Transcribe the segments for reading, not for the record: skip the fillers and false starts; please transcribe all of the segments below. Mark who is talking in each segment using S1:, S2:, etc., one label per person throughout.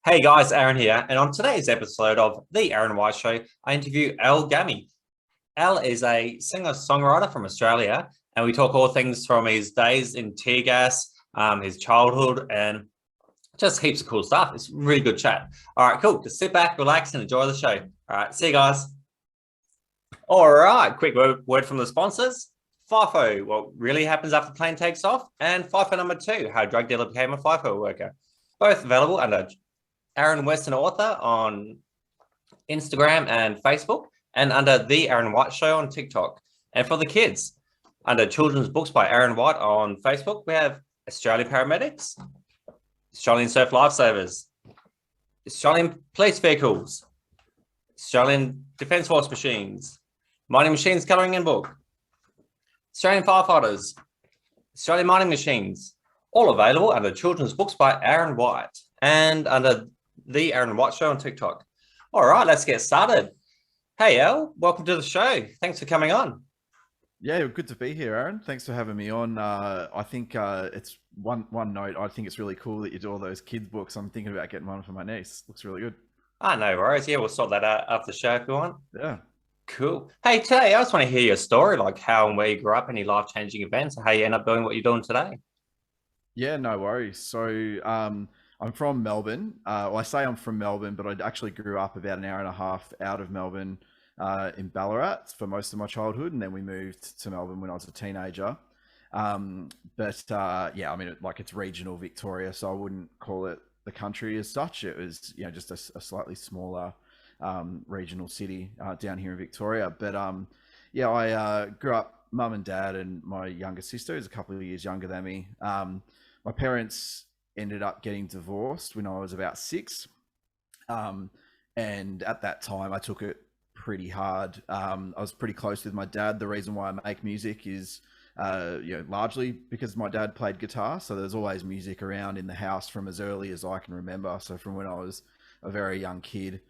S1: Hey guys, Aaron here, and on today's episode of The Aaron White Show, I interview Gammie. Al is a singer-songwriter from Australia, and we talk all things from his days in tear gas, his childhood, and just heaps of cool stuff. It's a really good chat. All right, cool. Just sit back, relax, and enjoy the show. All right, see you guys. All right, quick word from the sponsors. FIFO, what really happens after the plane takes off, and FIFO number 2, how a drug dealer became a FIFO worker. Both available under Aaron Weston Author on Instagram and Facebook, and under The Aaron White Show on TikTok. And for the kids, under Children's Books by Aaron White on Facebook, we have Australian Paramedics, Australian Surf Lifesavers, Australian Police Vehicles, Australian Defence Force Machines, Mining Machines Colouring and Book, Australian Firefighters, Australian Mining Machines, all available under Children's Books by Aaron White and under The Aaron White Show on TikTok. All right, let's get started. Hey, Al, welcome to the show. Thanks for coming on.
S2: Yeah, good to be here, Aaron. Thanks for having me on. I think it's one note. I think it's really cool that you do all those kids' books. I'm thinking about getting one for my niece. Looks really good.
S1: No worries. Yeah, we'll sort that out after the show if you want.
S2: Yeah.
S1: Cool. Hey, today I just want to hear your story, like how and where you grew up, any life-changing events, and how you end up doing what you're doing today.
S2: Yeah, no worries. So I'm from Melbourne. Well, I say I'm from Melbourne, but I actually grew up about an hour and a half out of Melbourne in Ballarat for most of my childhood, and then we moved to Melbourne when I was a teenager. Yeah, I mean, it's regional Victoria, so I wouldn't call it the country as such. It was, just a slightly smaller regional city down here in Victoria. But yeah, I grew up, mum and dad, and my younger sister is a couple of years younger than me. My parents ended up getting divorced when I was about 6. And at that time, I took it pretty hard. I was pretty close with my dad. The reason why I make music is, largely because my dad played guitar. So there's always music around in the house from as early as I can remember. So from when I was a very young kid,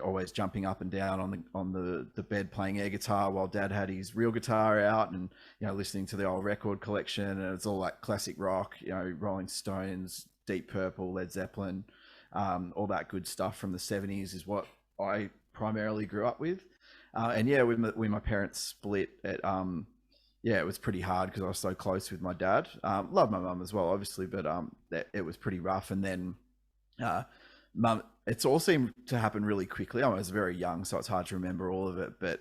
S2: always jumping up and down on the bed playing air guitar while dad had his real guitar out, and listening to the old record collection, and it's all like classic rock, Rolling Stones, Deep Purple, Led Zeppelin, all that good stuff from the 70s is what I primarily grew up with. And yeah, when my parents split, it was pretty hard because I was so close with my dad. Love my mum as well, obviously, but it was pretty rough. And then mum, it's all seemed to happen really quickly. I was very young, so it's hard to remember all of it, but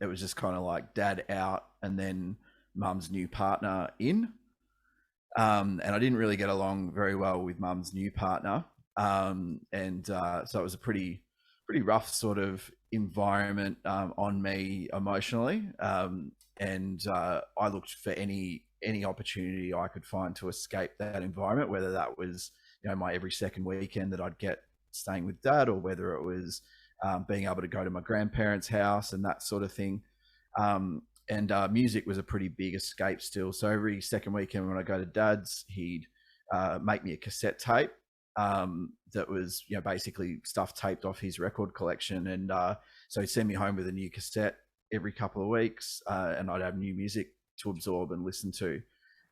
S2: it was just kind of like dad out and then mum's new partner in. And I didn't really get along very well with mum's new partner. So it was a pretty rough sort of environment on me emotionally. I looked for any opportunity I could find to escape that environment, whether that was my every second weekend that I'd get staying with dad, or whether it was being able to go to my grandparents' house and that sort of thing. Music was a pretty big escape still. So every second weekend when I go to dad's, he'd make me a cassette tape that was basically stuff taped off his record collection, and so he'd send me home with a new cassette every couple of weeks, and I'd have new music to absorb and listen to.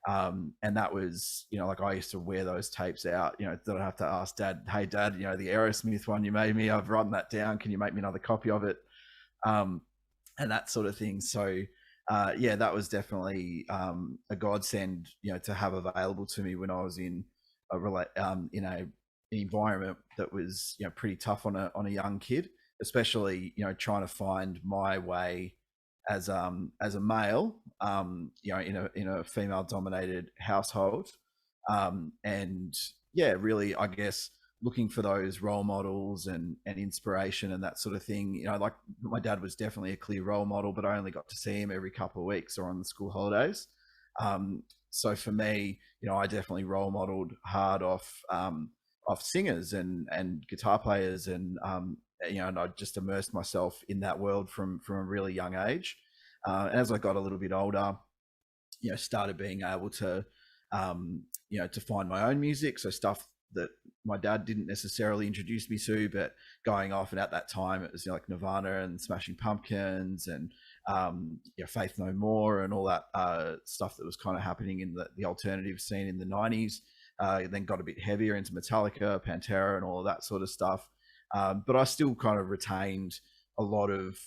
S2: And that was, I used to wear those tapes out, that I'd have to ask dad, hey dad, the Aerosmith one you made me, I've written that down, can you make me another copy of it? And that sort of thing. So yeah, that was definitely a godsend, to have available to me when I was in an environment that was pretty tough on a young kid, especially trying to find my way as a male, in a female dominated household, and yeah, really, I guess, looking for those role models and inspiration and that sort of thing. Like my dad was definitely a clear role model, but I only got to see him every couple of weeks or on the school holidays. So for me, I definitely role modeled hard off singers and guitar players, and and I just immersed myself in that world from a really young age. As I got a little bit older, started being able to to find my own music, so stuff that my dad didn't necessarily introduce me to, but going off. And at that time, it was like Nirvana and Smashing Pumpkins and Faith No More and all that stuff that was kind of happening in the alternative scene in the 90s. then got a bit heavier into Metallica, Pantera, and all of that sort of stuff. But I still kind of retained a lot of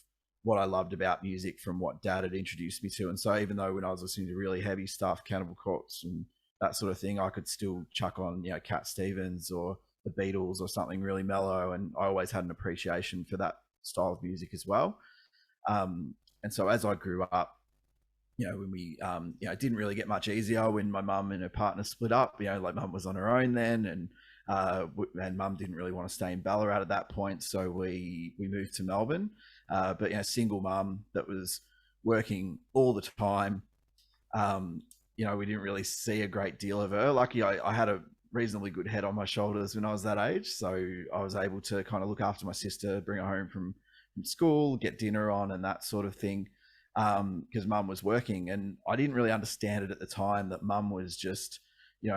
S2: what I loved about music from what Dad had introduced me to. And so even though when I was listening to really heavy stuff, Cannibal Corpse and that sort of thing, I could still chuck on, Cat Stevens or the Beatles or something really mellow. And I always had an appreciation for that style of music as well. And so as I grew up, when we, it didn't really get much easier when my mum and her partner split up. Like mum was on her own then, and mum didn't really want to stay in Ballarat at that point, so we moved to Melbourne. But single mum that was working all the time. We didn't really see a great deal of her. Lucky I had a reasonably good head on my shoulders when I was that age, so I was able to kind of look after my sister, bring her home from school, get dinner on, and that sort of thing. Because mum was working, and I didn't really understand it at the time that mum was just,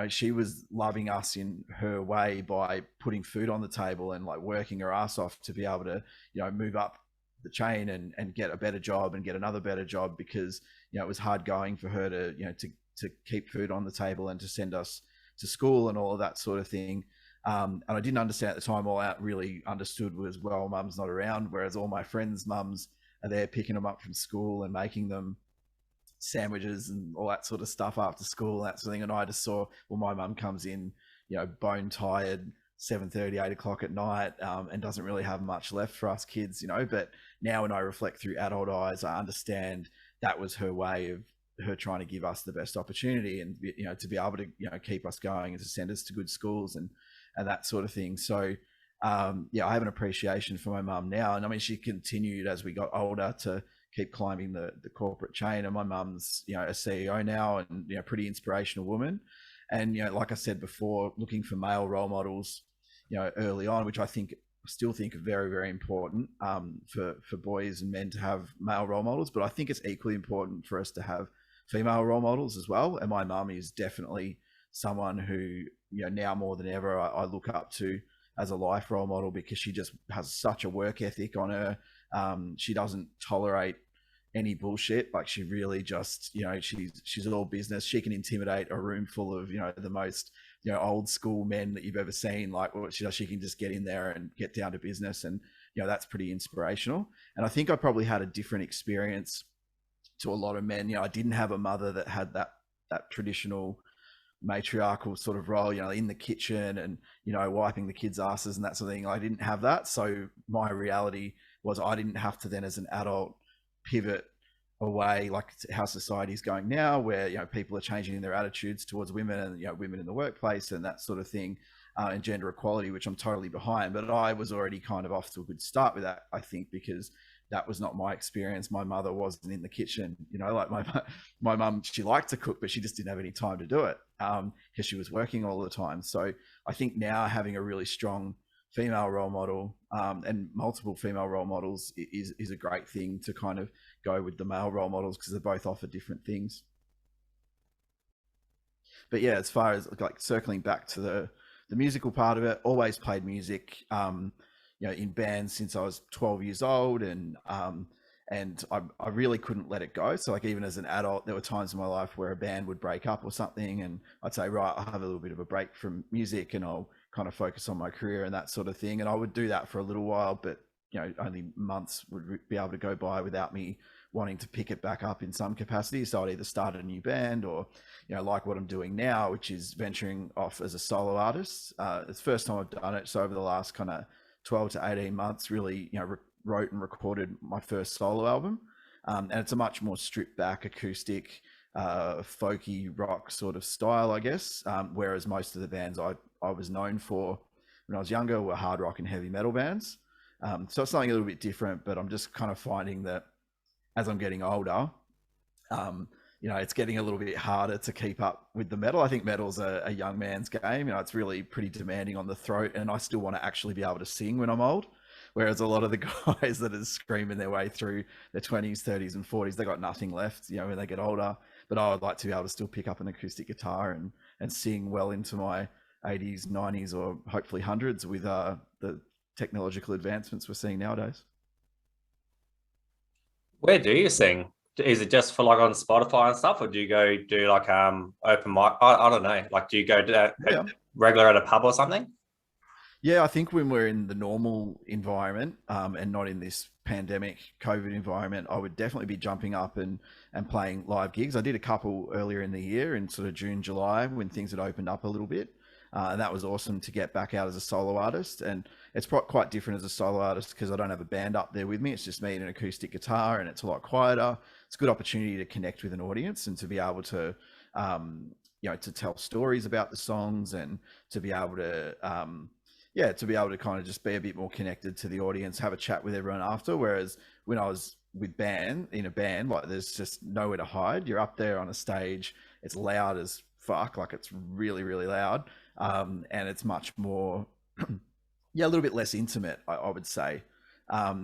S2: she was loving us in her way by putting food on the table and like working her ass off to be able to, move up the chain and get a better job and get another better job, because, it was hard going for her to, to keep food on the table and to send us to school and all of that sort of thing. And I didn't understand at the time. All I really understood was, well, mum's not around, whereas all my friends' mums are there picking them up from school and making them sandwiches and all that sort of stuff after school and that sort of thing. And I just saw, well, my mum comes in, bone tired, 7:30, 8 o'clock at night, and doesn't really have much left for us kids, But now when I reflect through adult eyes, I understand that was her way of her trying to give us the best opportunity and, to be able to, keep us going and to send us to good schools and that sort of thing. So, I have an appreciation for my mum now. And I mean, she continued as we got older to keep climbing the corporate chain. And my mum's, a CEO now and, pretty inspirational woman. And, like I said before, looking for male role models, early on, which I still think are very, very important for boys and men to have male role models. But I think it's equally important for us to have female role models as well. And my mum is definitely someone who, now more than ever, I look up to as a life role model, because she just has such a work ethic on her. She doesn't tolerate any bullshit. Like, she really just, she's all business. She can intimidate a room full of, the most, old school men that you've ever seen. Like, what she does, she can just get in there and get down to business. And, that's pretty inspirational. And I think I probably had a different experience to a lot of men. I didn't have a mother that had that traditional matriarchal sort of role, in the kitchen and, wiping the kids' asses and that sort of thing. I didn't have that. So my reality was I didn't have to then, as an adult, pivot away like how society is going now, where, people are changing their attitudes towards women and, women in the workplace and that sort of thing, and gender equality, which I'm totally behind. But I was already kind of off to a good start with that, I think, because that was not my experience. My mother wasn't in the kitchen, like my mum, she liked to cook, but she just didn't have any time to do it because she was working all the time. So I think now having a really strong female role model and multiple female role models is a great thing to kind of go with the male role models, because they both offer different things. But yeah, as far as like circling back to the musical part of it, always played music. In bands since I was 12 years old, and I really couldn't let it go. So like, even as an adult, there were times in my life where a band would break up or something, and I'd say, right, I'll have a little bit of a break from music and I'll kind of focus on my career and that sort of thing. And I would do that for a little while, but only months would be able to go by without me wanting to pick it back up in some capacity. So I'd either start a new band or, like what I'm doing now, which is venturing off as a solo artist. It's the first time I've done it. So over the last kind of 12 to 18 months, really, wrote and recorded my first solo album. And it's a much more stripped back acoustic, folky rock sort of style, I guess. Whereas most of the bands I was known for when I was younger were hard rock and heavy metal bands. So it's something a little bit different, but I'm just kind of finding that as I'm getting older, it's getting a little bit harder to keep up with the metal. I think metal's a young man's game. It's really pretty demanding on the throat, and I still want to actually be able to sing when I'm old. Whereas a lot of the guys that are screaming their way through their 20s, 30s, and 40s, they got nothing left, when they get older. But I would like to be able to still pick up an acoustic guitar and sing well into my 80s, 90s, or hopefully hundreds with the technological advancements we're seeing nowadays.
S1: Where do you sing? Is it just for like on Spotify and stuff, or do you go do like open mic? I don't know. Like, do you go to
S2: Yeah.
S1: regular at a pub or something?
S2: Yeah, I think when we're in the normal environment and not in this pandemic COVID environment, I would definitely be jumping up and playing live gigs. I did a couple earlier in the year in sort of June, July when things had opened up a little bit. And that was awesome to get back out as a solo artist. And it's quite different as a solo artist because I don't have a band up there with me. It's just me and an acoustic guitar, and it's a lot quieter. It's a good opportunity to connect with an audience and to be able to, to tell stories about the songs and to be able to, to be able to kind of just be a bit more connected to the audience, have a chat with everyone after. Whereas when I was in a band, like there's just nowhere to hide. You're up there on a stage. It's loud as fuck. Like it's really, really loud. And it's much more, a little bit less intimate, I would say.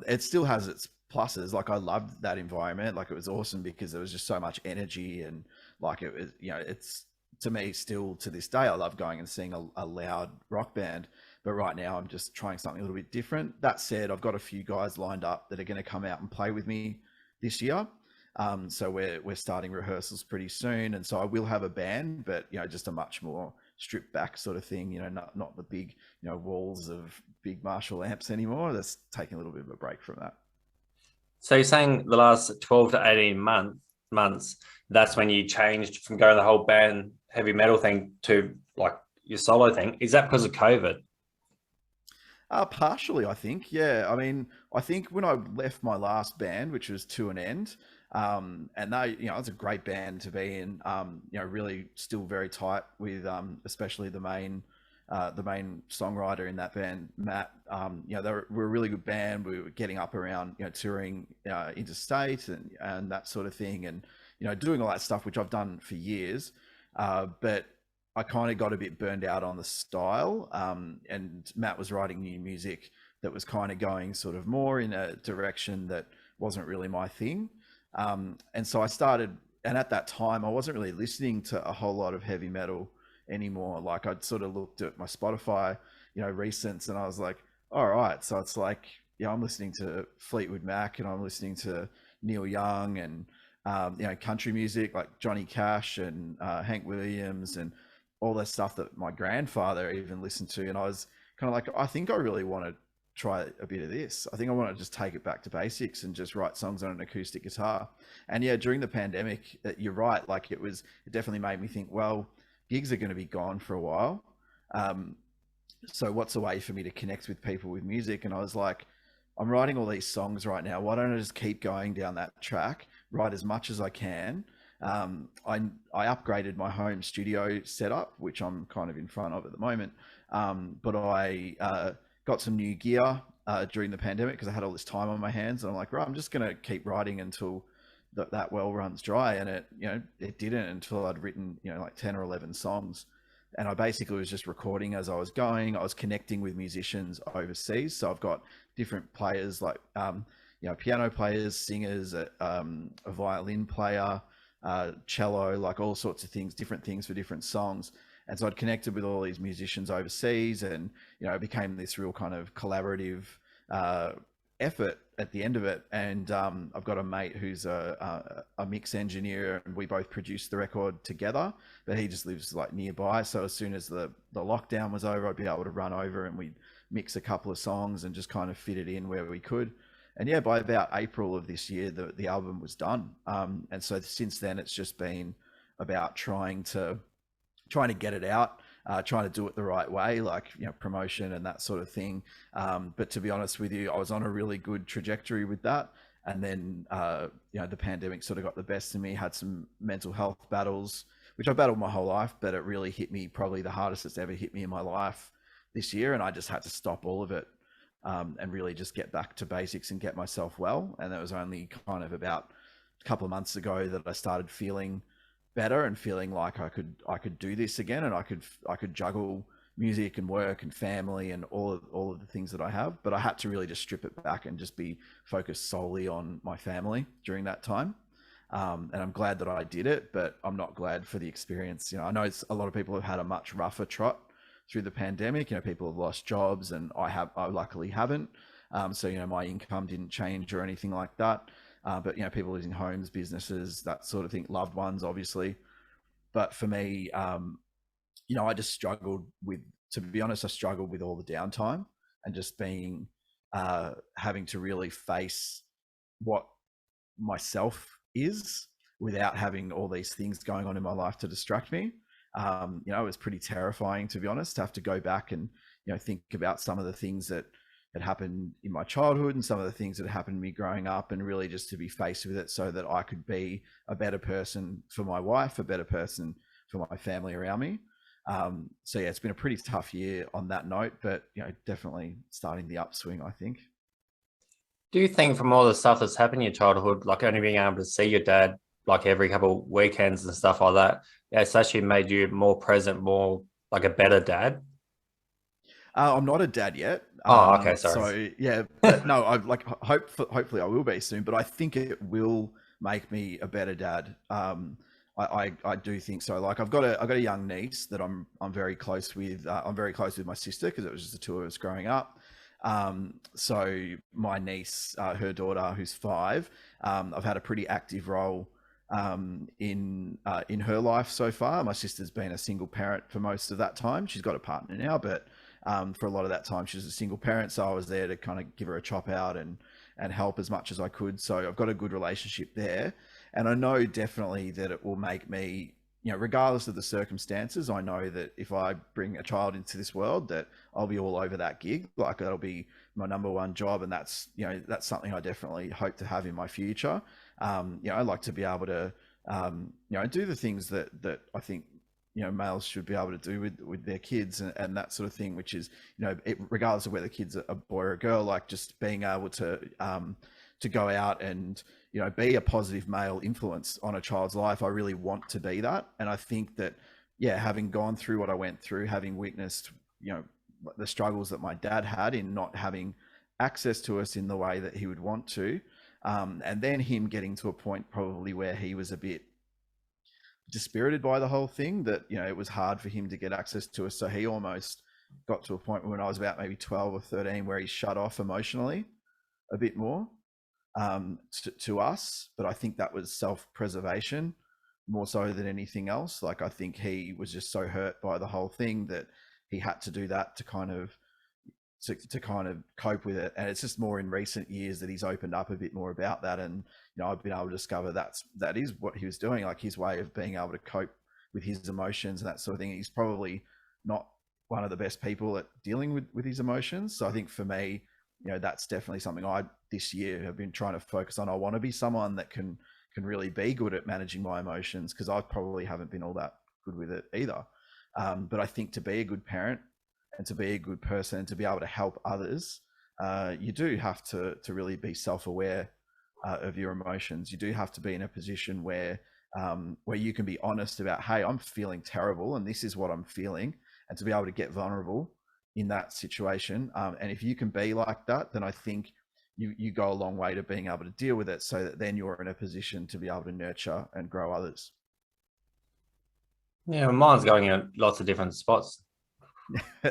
S2: It still has its pluses. Like I loved that environment. Like it was awesome because there was just so much energy and like it was, it's to me still to this day, I love going and seeing a loud rock band. But right now I'm just trying something a little bit different. That said, I've got a few guys lined up that are going to come out and play with me this year. So we're starting rehearsals pretty soon. And so I will have a band, but, just a much more stripped back sort of thing, not the big, walls of big Marshall amps anymore. That's taking a little bit of a break from that.
S1: So you're saying the last 12 to 18 months, that's when you changed from going the whole band heavy metal thing to like your solo thing. Is that because of COVID?
S2: Partially, I think. Yeah. I mean, I think when I left my last band, which was To an End, and they, it's a great band to be in, really still very tight with, especially the main songwriter in that band, Matt. We're a really good band. We were getting up around, touring interstate and that sort of thing, and doing all that stuff, which I've done for years. But I kind of got a bit burned out on the style, and Matt was writing new music that was kind of going sort of more in a direction that wasn't really my thing. And so I started, and at that time, I wasn't really listening to a whole lot of heavy metal anymore. Like I'd sort of looked at my Spotify, recents, and I was like, all right, so it's like, I'm listening to Fleetwood Mac and I'm listening to Neil Young and, country music like Johnny Cash and Hank Williams and all that stuff that my grandfather even listened to. And I was kind of like, I think I really want to try a bit of this. I think I want to just take it back to basics and just write songs on an acoustic guitar. And yeah, during the pandemic, you're right. Like it definitely made me think, well, gigs are going to be gone for a while. So what's a way for me to connect with people with music? And I was like, I'm writing all these songs right now. Why don't I just keep going down that track, write as much as I can? I upgraded my home studio setup, which I'm kind of in front of at the moment. But I got some new gear during the pandemic because I had all this time on my hands, and I'm like, right, I'm just going to keep writing until that well runs dry. And it didn't until I'd written, like 10 or 11 songs. And I basically was just recording as I was going. I was connecting with musicians overseas. So I've got different players like, piano players, singers, a violin player, cello, like all sorts of things, different things for different songs. And so I'd connected with all these musicians overseas, and it became this real kind of collaborative effort at the end of it. And I've got a mate who's a mix engineer, and we both produced the record together, but he just lives like nearby. So as soon as the lockdown was over, I'd be able to run over and we'd mix a couple of songs and just kind of fit it in where we could. And yeah, by about April of this year, the album was done. And so since then, it's just been about trying to get it out, trying to do it the right way, like, promotion and that sort of thing. But to be honest with you, I was on a really good trajectory with that. And then, the pandemic sort of got the best of me, had some mental health battles, which I've battled my whole life, but it really hit me, probably the hardest it's ever hit me in my life this year. And I just had to stop all of it. And really just get back to basics and get myself well. And that was only kind of about a couple of months ago that I started feeling better and feeling like I could do this again, and I could juggle music and work and family and all of the things that I have. But I had to really just strip it back and just be focused solely on my family during that time. And I'm glad that I did it, but I'm not glad for the experience. I know a lot of people have had a much rougher trot through the pandemic. People have lost jobs, and I luckily haven't. So my income didn't change or anything like that. but people losing homes, businesses, that sort of thing, loved ones, obviously. But for me, I just struggled with, to be honest, I struggled with all the downtime and just being, having to really face what myself is without having all these things going on in my life to distract me. It was pretty terrifying, to be honest, to have to go back and, think about some of the things that had happened in my childhood and some of the things that happened to me growing up, and really just to be faced with it so that I could be a better person for my wife, a better person for my family around me. So yeah, it's been a pretty tough year on that note, but definitely starting the upswing, I think.
S1: Do you think from all the stuff that's happened in your childhood, like only being able to see your dad like every couple of weekends and stuff like that, it's actually made you more present, more like a better dad?
S2: I'm not a dad yet.
S1: Oh, okay, sorry.
S2: So yeah, but no, I hopefully I will be soon, but I think it will make me a better dad. I do think so. Like I've got a young niece that I'm very close with. I'm very close with my sister because it was just the two of us growing up. So my niece, her daughter, who's 5, I've had a pretty active role in her life so far. My sister's been a single parent for most of that time. She's got a partner now, but for a lot of that time, she was a single parent. So I was there to kind of give her a chop out and help as much as I could. So I've got a good relationship there. And I know definitely that it will make me, regardless of the circumstances, I know that if I bring a child into this world, that I'll be all over that gig. Like that'll be my number one job. And that's, that's something I definitely hope to have in my future. I'd like to be able to, do the things that I think, males should be able to do with their kids and that sort of thing, which is, regardless of whether the kid's a boy or a girl, like just being able to go out and, be a positive male influence on a child's life. I really want to be that. And I think that, having gone through what I went through, having witnessed, the struggles that my dad had in not having access to us in the way that he would want to, and then him getting to a point probably where he was a bit dispirited by the whole thing, that it was hard for him to get access to us. So he almost got to a point when I was about maybe 12 or 13 where he shut off emotionally a bit more, to us. But I think that was self-preservation more so than anything else. Like I think he was just so hurt by the whole thing that he had to do that to kind of cope with it. And it's just more in recent years that he's opened up a bit more about that. And I've been able to discover that is what he was doing, like his way of being able to cope with his emotions and that sort of thing. He's probably not one of the best people at dealing with his emotions. So I think for me, that's definitely something I this year have been trying to focus on. I want to be someone that can really be good at managing my emotions, because I probably haven't been all that good with it either. But I think to be a good parent and to be a good person and to be able to help others, you do have to really be self-aware of your emotions. You do have to be in a position where you can be honest about, hey, I'm feeling terrible and this is what I'm feeling, and to be able to get vulnerable in that situation. And if you can be like that, then I think you go a long way to being able to deal with it, so that then you're in a position to be able to nurture and grow others.
S1: Yeah, mine's going in lots of different spots.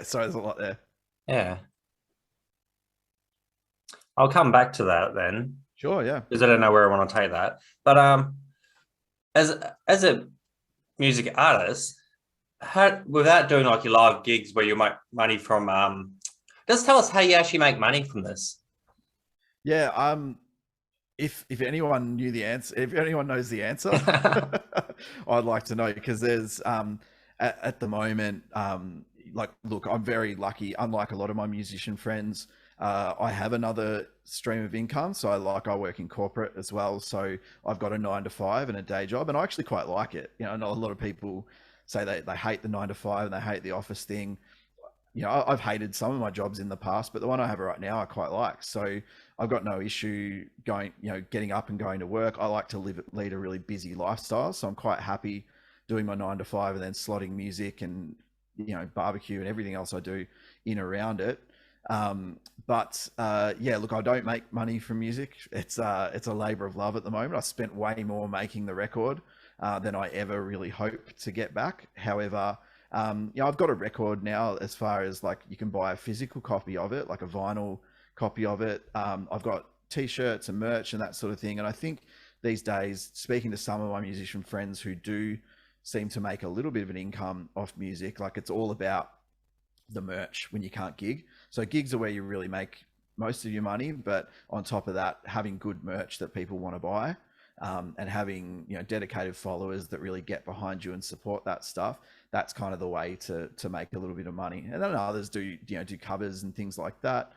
S2: So there's a lot there.
S1: Yeah. I'll come back to that then,
S2: Sure, yeah.
S1: because I don't know where I want to take that. But as a music artist, without doing like your live gigs where you make money from, just tell us how you actually make money from this.
S2: Yeah, if anyone knew the answer, if anyone knows the answer, I'd like to know, because there's at the moment, like, look, I'm very lucky. Unlike a lot of my musician friends, I have another stream of income. So I work in corporate as well. So I've got a 9 to 5 and a day job, and I actually quite like it. I know a lot of people say they hate the 9 to 5 and they hate the office thing. I've hated some of my jobs in the past, but the one I have right now I quite like. So I've got no issue getting up and going to work. I like to lead a really busy lifestyle, so I'm quite happy doing my 9 to 5 and then slotting music and barbecue and everything else I do in around it. But look, I don't make money from music. It's a labor of love at the moment. I spent way more making the record than I ever really hope to get back. However, I've got a record now, as far as like you can buy a physical copy of it, like a vinyl copy of it. I've got t-shirts and merch and that sort of thing. And I think these days, speaking to some of my musician friends who do seem to make a little bit of an income off music, like it's all about the merch when you can't gig. So gigs are where you really make most of your money, but on top of that, having good merch that people want to buy, and having, you know, dedicated followers that really get behind you and support that stuff, that's kind of the way to make a little bit of money. And then others do covers and things like that,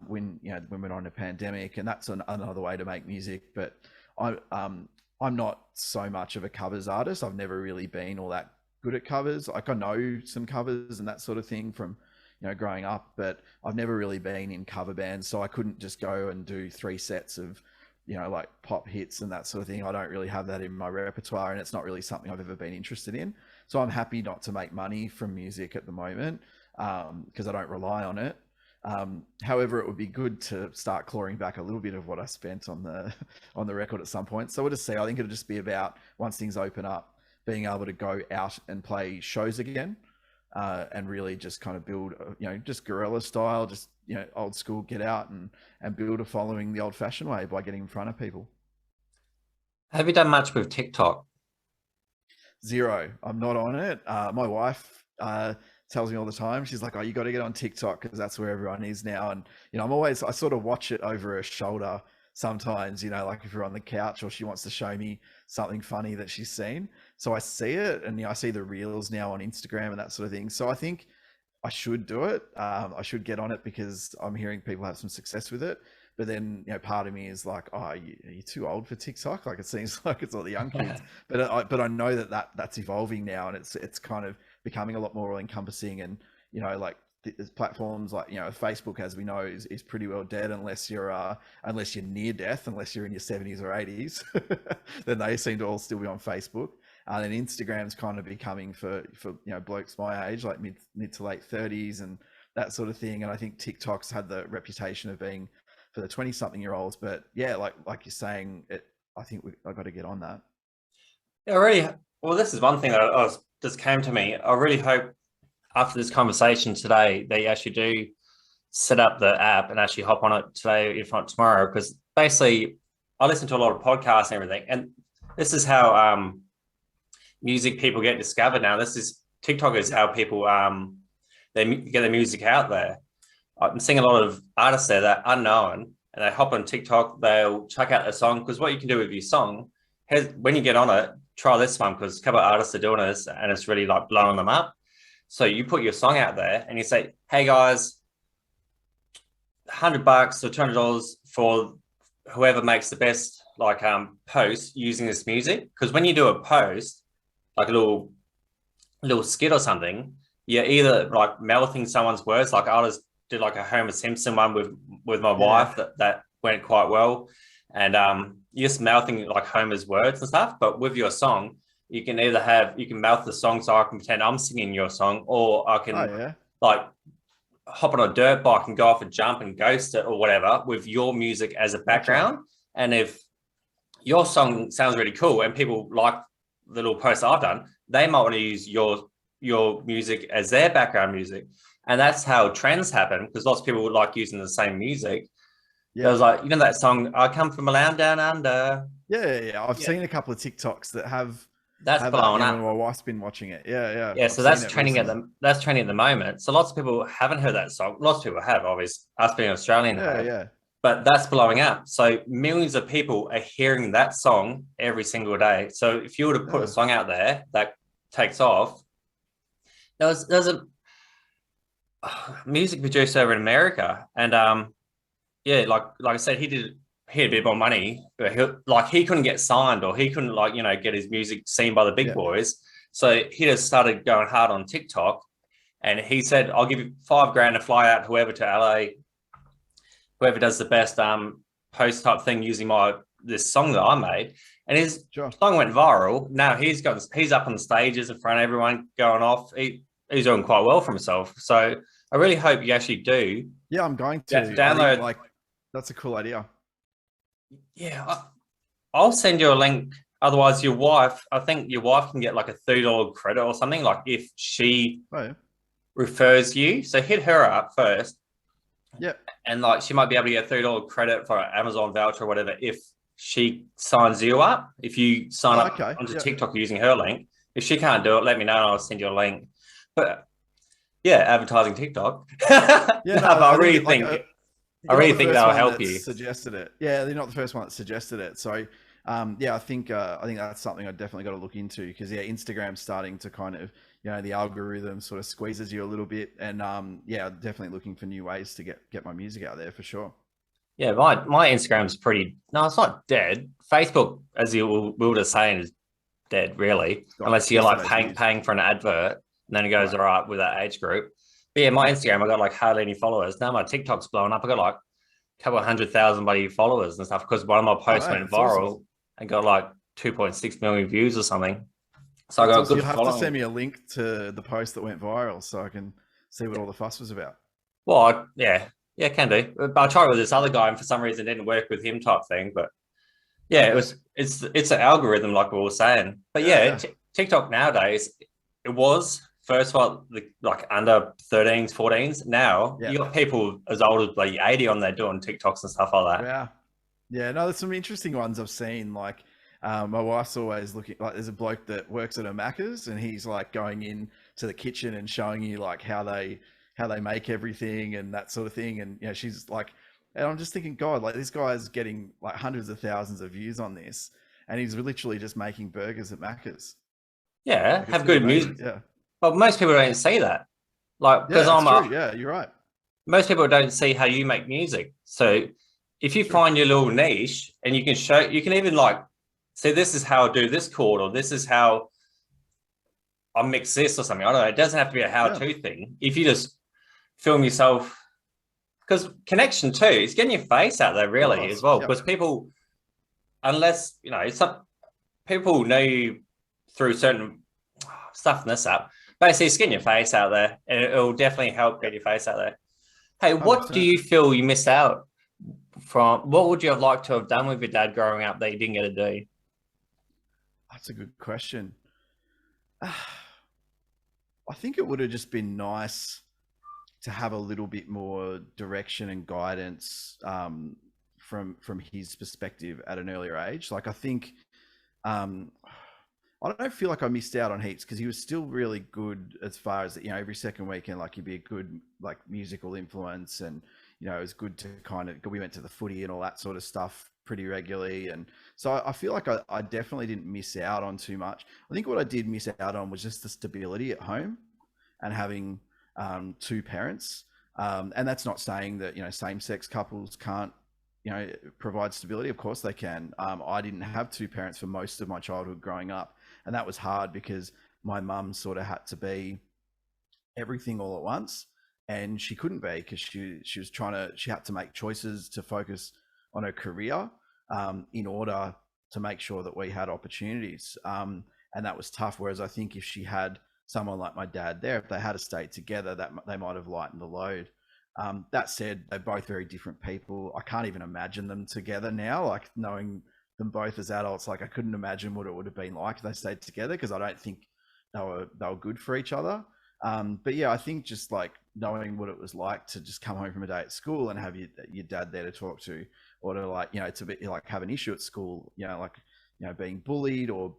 S2: when we're on a pandemic, and that's another way to make music. But I'm not so much of a covers artist. I've never really been all that good at covers. Like I know some covers and that sort of thing from, you know, growing up, but I've never really been in cover bands. So I couldn't just go and do 3 sets of, you know, like pop hits and that sort of thing. I don't really have that in my repertoire, and it's not really something I've ever been interested in. So I'm happy not to make money from music at the moment, because I don't rely on it. However, it would be good to start clawing back a little bit of what I spent on the record at some point. So we'll just see. I think it'll just be about, once things open up, being able to go out and play shows again, and really just kind of build, you know, just guerrilla style, just, you know, old school, get out and build a following the old fashioned way by getting in front of people.
S1: Have you done much with TikTok?
S2: Zero. I'm not on it. My wife tells me all the time. She's like, "Oh, you got to get on TikTok because that's where everyone is now." And you know, I sort of watch it over her shoulder sometimes. You know, like if we're on the couch or she wants to show me something funny that she's seen. So I see it, and you know, I see the reels now on Instagram and that sort of thing. So I think I should do it. I should get on it because I'm hearing people have some success with it. But then, you know, part of me is like, "Oh, are you too old for TikTok?" Like it seems like it's all the young kids. But I know that's evolving now, and it's kind of becoming a lot more encompassing. And you know, like there's platforms like, you know, Facebook, as we know, is pretty well dead unless you're near death, unless you're in your 70s or 80s. Then they seem to all still be on Facebook. And Instagram's kind of becoming for you know, blokes my age, like mid to late 30s and that sort of thing. And I think TikTok's had the reputation of being for the 20-something-year-olds. But yeah, like you're saying, I think I've got to get on that.
S1: Yeah, really. Well, this is one thing that just came to me. I really hope after this conversation today that you actually do set up the app and actually hop on it today, if not tomorrow, because basically I listen to a lot of podcasts and everything, and this is how music people get discovered now. TikTok is how people they get their music out there. I'm seeing a lot of artists there that are unknown, and they hop on TikTok, they'll check out a song, because what you can do with your song, when you get on it, try this one, because a couple of artists are doing this and it's really like blowing them up. So you put your song out there and you say, "Hey guys, $100 or $200 for whoever makes the best like post using this music." Because when you do a post, like a little skit or something, you're either like mouthing someone's words. Like I just did like a Homer Simpson one with my wife that went quite well, and you're just mouthing like Homer's words and stuff. But with your song, you can mouth the song, so I can pretend I'm singing your song, or I can like hop on a dirt bike and go off a jump and ghost it or whatever with your music as a background. Gotcha. And if your song sounds really cool and people like the little post I've done, they might want to use your music as their background music. And that's how trends happen, because lots of people like using the same music. Yeah. It was like, you know, that song, "I come from a land down under."
S2: Yeah. I've seen a couple of TikToks that have
S1: blowing up.
S2: My wife's been watching it.
S1: Yeah. So that's trending at the moment. So lots of people haven't heard that song. Lots of people have, obviously, us being Australian.
S2: Yeah.
S1: But that's blowing up. So millions of people are hearing that song every single day. So if you were to put a song out there that takes off, there's a music producer over in America, and like I said, he had a bit more money, but he couldn't get signed, or he couldn't get his music seen by the big boys. So he just started going hard on TikTok, and he said, "I'll give you $5,000 to fly out whoever to LA, whoever does the best post type thing using this song that I made." And his song went viral. Now he's up on the stages in front of everyone, going off. He's doing quite well for himself. So I really hope you actually do.
S2: Yeah, I'm going to
S1: download.
S2: That's a cool idea.
S1: Yeah, I'll send you a link. Otherwise, I think your wife can get like a $30 credit or something, like if she refers you. So hit her up first
S2: Yeah.
S1: and like she might be able to get $3 credit for an Amazon voucher or whatever if she signs you up. If you sign
S2: Oh,
S1: up
S2: okay.
S1: onto
S2: Yeah.
S1: TikTok using her link, if she can't do it, let me know and I'll send you a link. But yeah, advertising TikTok.
S2: Yeah.
S1: No,
S2: No,
S1: but I
S2: I think
S1: really
S2: it, like
S1: think I
S2: you're not
S1: really
S2: the
S1: think
S2: first
S1: they'll
S2: one
S1: help
S2: that
S1: you.
S2: suggested it. Yeah, you're not the first one that suggested it. So, yeah, I think that's something I definitely got to look into because yeah, Instagram's starting to kind of the algorithm sort of squeezes you a little bit, and yeah, definitely looking for new ways to get my music out there for sure.
S1: Yeah, my Instagram's pretty. No, it's not dead. Facebook, as we were just saying, is dead really,
S2: Got
S1: unless you're like
S2: yesterday's
S1: paying
S2: news,
S1: paying for an advert, and then it goes
S2: right?
S1: all right with that age group. But yeah, my
S2: Yeah.
S1: Instagram, I got like hardly any followers. Now my TikTok's blowing up. I got like a couple of 100,000 bloody followers and stuff because one of my
S2: Oh,
S1: posts
S2: hey,
S1: went
S2: that's awesome.
S1: viral and got like 2.6 million views or something. So I
S2: That's
S1: got a
S2: awesome.
S1: good
S2: You'll have to send
S1: following.
S2: me a link to the post that went viral so I can see what all the fuss was about.
S1: Well, yeah, can do. But I tried with this other guy, and for some reason, it didn't work with him, type thing. But yeah,
S2: Okay.
S1: it's an algorithm, like we were saying. But
S2: Yeah,
S1: yeah,
S2: yeah,
S1: TikTok nowadays, it was first of all like under 13s, 14s. Now
S2: yeah.
S1: you got people as old as like 80 on there doing TikToks and stuff like that.
S2: Yeah. Yeah, no, there's some interesting ones I've seen. Like, my wife's always looking. Like, there's a bloke that works at a Macca's, and he's like going in to the kitchen and showing you like how they make everything and that sort of thing. And she's like, and I'm just thinking, God, like this guy's getting like hundreds of thousands of views on this, and he's literally just making burgers at Macca's.
S1: Yeah,
S2: Like, it's
S1: have
S2: pretty
S1: good music.
S2: amazing. Yeah,
S1: But most people don't see that. Like, because
S2: yeah, it's true. Yeah, you're right.
S1: most people don't see how you make music. So if you
S2: True.
S1: find your little niche and you can show, you can even like say, this is how I do this chord, or this is how I mix this or something. I don't know. It doesn't have to be a
S2: Yeah.
S1: how-to thing. If you just film yourself, because connection too, is getting your face out there
S2: Of
S1: really as
S2: course.
S1: well.
S2: Yep.
S1: Because people, unless some people know you through certain stuff in this app, basically it's getting your face out there, and it'll definitely help get
S2: Yep.
S1: your face out there. Hey, what do
S2: 100%.
S1: you feel you missed out from? What would you have liked to have done with your dad growing up that you didn't get to do?
S2: That's a good question. I think it would have just been nice to have a little bit more direction and guidance from his perspective at an earlier age. Like I think um, I don't feel like I missed out on heaps because he was still really good as far as every second weekend, like he'd be a good like musical influence, and it was good to kind of we went to the footy and all that sort of stuff pretty regularly, and so I feel like I definitely didn't miss out on too much. I think what I did miss out on was just the stability at home and having two parents. And that's not saying that same-sex couples can't provide stability. Of course they can. I didn't have two parents for most of my childhood growing up, and that was hard because my mum sort of had to be everything all at once, and she couldn't be because she had to make choices to focus on her career in order to make sure that we had opportunities, and that was tough. Whereas I think if she had someone like my dad there, if they had stayed together, that they might have lightened the load. That said, they're both very different people. I can't even imagine them together now, like knowing them both as adults. Like I couldn't imagine what it would have been like if they stayed together, because I don't think they were good for each other. But yeah, I think just like knowing what it was like to just come home from a day at school and have your dad there to talk to, or to like to be like have an issue at school, like being bullied, or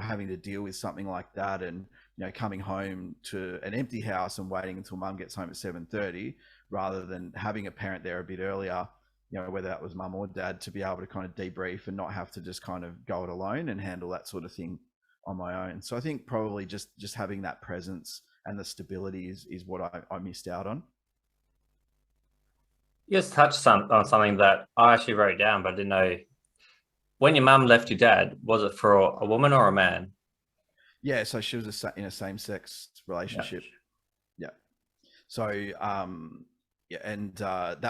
S2: having to deal with something like that, and coming home to an empty house and waiting until mum gets home at 7:30, rather than having a parent there a bit earlier, whether that was mum or dad, to be able to kind of debrief and not have to just kind of go it alone and handle that sort of thing on my own. So I think probably just having that presence and the stability is what I missed out on.
S1: You just touched on something that I actually wrote down, but I didn't know. When your mum left your dad, was it for a woman or a man?
S2: Yeah, so she was in a same-sex
S1: Yeah.
S2: relationship. Yeah. So yeah, and at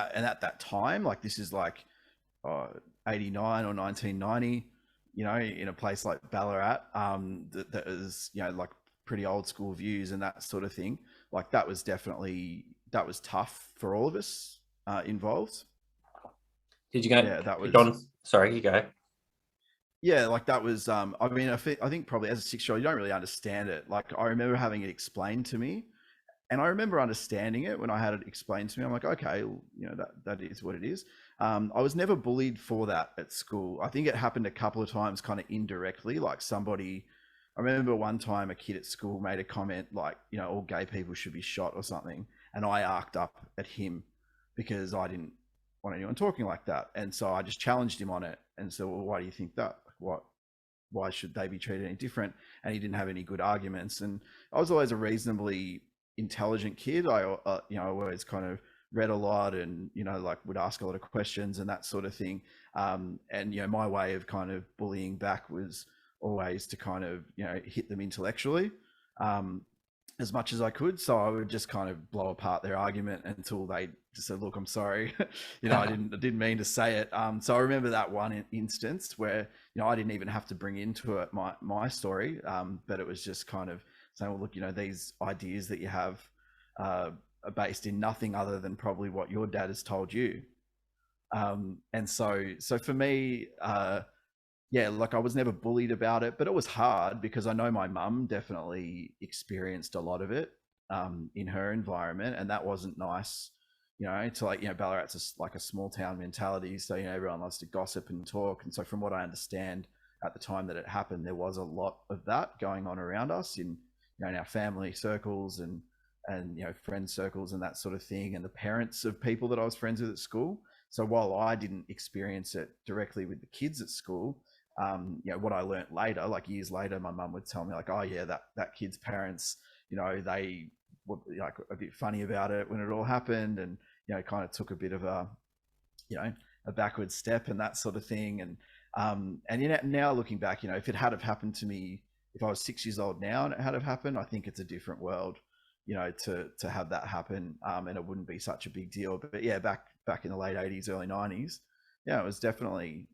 S2: that time, like this is like uh, 89 or 1990, in a place like Ballarat, that is like pretty old school views and that sort of thing. Like that was tough for all of us involved.
S1: Did you go?
S2: Yeah, that was.
S1: John, sorry, you go.
S2: Yeah, like that was. I think probably as a 6-year-old, you don't really understand it. Like I remember having it explained to me, And I remember understanding it when I had it explained to me. I'm like, okay, well, that is what it is. I was never bullied for that at school. I think it happened a couple of times kind of indirectly. Like I remember one time a kid at school made a comment like, all gay people should be shot or something. And I arced up at him because I didn't want anyone talking like that. And so I just challenged him on it and said, well, why do you think that? Why should they be treated any different? And he didn't have any good arguments. And I was always a reasonably intelligent kid. I always kind of read a lot and like would ask a lot of questions and that sort of thing. And my way of kind of bullying back was always to kind of hit them intellectually as much as I could. So I would just kind of blow apart their argument until they just said, look, I'm sorry, I didn't mean to say it. So I remember that one instance where I didn't even have to bring into it my story, but it was just kind of saying, well, look, these ideas that you have are based in nothing other than probably what your dad has told you. And so for me, like I was never bullied about it, but it was hard because I know my mum definitely experienced a lot of it in her environment, and that wasn't nice. To like, Ballarat's like a small town mentality, so everyone loves to gossip and talk. And so from what I understand at the time that it happened, there was a lot of that going on around us in in our family circles and friend circles and that sort of thing, and the parents of people that I was friends with at school. So while I didn't experience it directly with the kids at school, what I learned later, like years later, my mum would tell me like, oh yeah, that kid's parents, they were like a bit funny about it when it all happened, and kind of took a bit of a backward step and that sort of thing. And now looking back, if it had have happened to me, if I was 6 years old now and it had have happened, I think it's a different world, to have that happen, and it wouldn't be such a big deal. But yeah, back in the late 80s, early 90s, it was definitely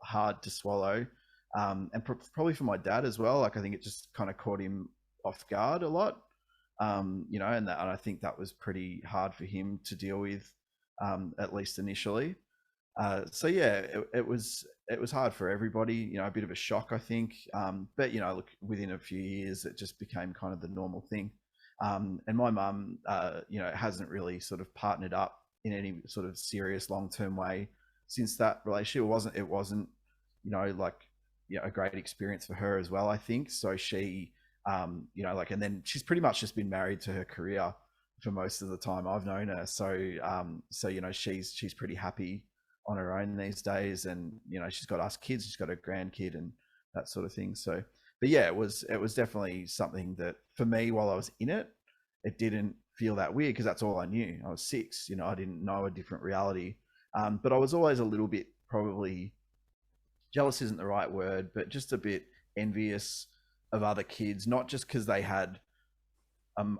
S2: hard to swallow, and probably for my dad as well. Like I think it just kind of caught him off guard a lot, and I think that was pretty hard for him to deal with, at least initially. So yeah, it was hard for everybody, a bit of a shock, I think. But look, within a few years, it just became kind of the normal thing. And my mum, hasn't really sort of partnered up in any sort of serious long-term way since that relationship. It wasn't, a great experience for her as well, I think. So she, and then she's pretty much just been married to her career for most of the time I've known her. So she's pretty happy on her own these days, and she's got us kids, she's got a grandkid and that sort of thing. So but yeah, it was definitely something that for me, while I was in it, it didn't feel that weird because that's all I knew. I was 6, I didn't know a different reality. But I was always a little bit, probably jealous isn't the right word, but just a bit envious of other kids, not just because they had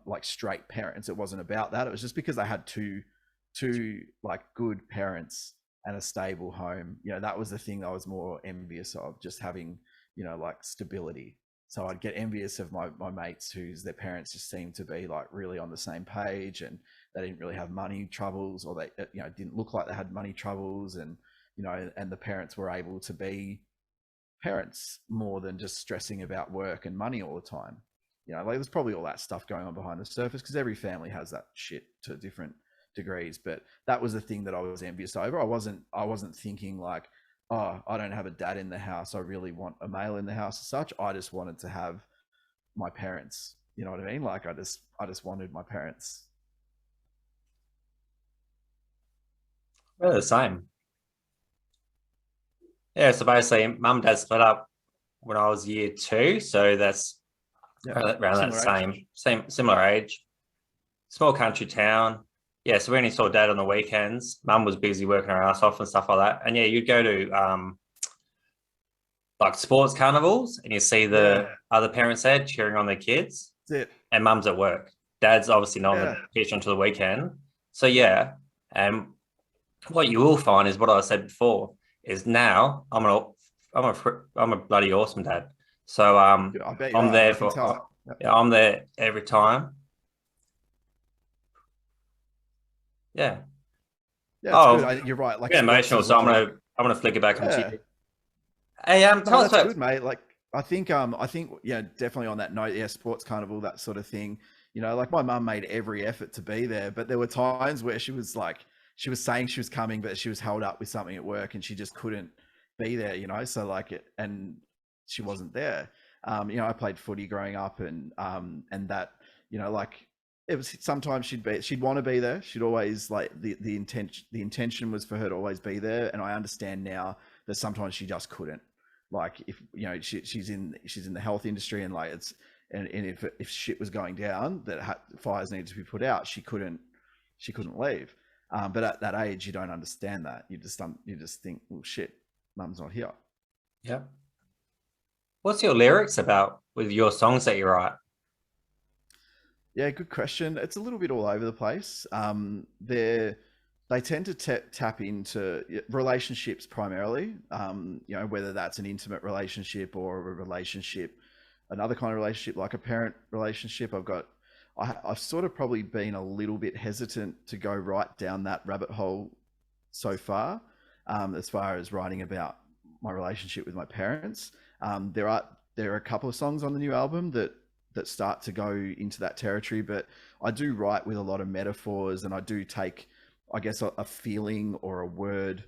S2: like straight parents. It wasn't about that. It was just because they had two like good parents and a stable home. That was the thing I was more envious of, just having, like stability. So I'd get envious of my mates whose their parents just seemed to be like really on the same page, and they didn't really have money troubles, or they didn't look like they had money troubles, and and the parents were able to be parents more than just stressing about work and money all the time. Like there's probably all that stuff going on behind the surface, because every family has that shit to different degrees. But that was the thing that I was envious over. I wasn't thinking like, oh, I don't have a dad in the house, I really want a male in the house as such. I just wanted to have my parents. You know what I mean? Like I just wanted my parents.
S1: We're the same. Yeah, so basically mum and dad split up when I was year 2, so that's around that similar age. Small country town. Yeah, so we only saw dad on the weekends. Mum was busy working her ass off and stuff like that. And yeah, you'd go to like sports carnivals, and you see the other parents there cheering on their kids.
S2: That's it.
S1: And mum's at work. Dad's obviously not on the pitch until the weekend. So yeah, and what you will find is what I said before is now I'm a bloody awesome dad. So I'm there I'm there every time. Yeah.
S2: Yeah, good. You're right. Like
S1: emotional, so I'm gonna flick it back onto you. Hey, tell us
S2: about good, mate. Like I think, yeah, definitely on that note, yeah, sports carnival, that sort of thing. You know, like my mum made every effort to be there, but there were times where she was like, she was saying she was coming, but she was held up with something at work and she just couldn't be there, you know? So like it, and she wasn't there. You know, I played footy growing up and that, you know, like it was sometimes she'd want to be there. She'd always like the intention was for her to always be there. And I understand now that sometimes she just couldn't. Like if, you know, she's in the health industry and like it's, and if shit was going down that fires needed to be put out, she couldn't leave. But at that age, you don't understand that. You just think, well, shit, mum's not here.
S1: Yeah. What's your lyrics about with your songs that you write?
S2: Yeah, good question. It's a little bit all over the place. They tend to tap into relationships primarily. You know, whether that's an intimate relationship or a relationship, another kind of relationship like a parent relationship. I've sort of probably been a little bit hesitant to go right down that rabbit hole so as far as writing about my relationship with my parents. There are a couple of songs on the new album that start to go into that territory, but I do write with a lot of metaphors, and I do take, I guess, a feeling or a word,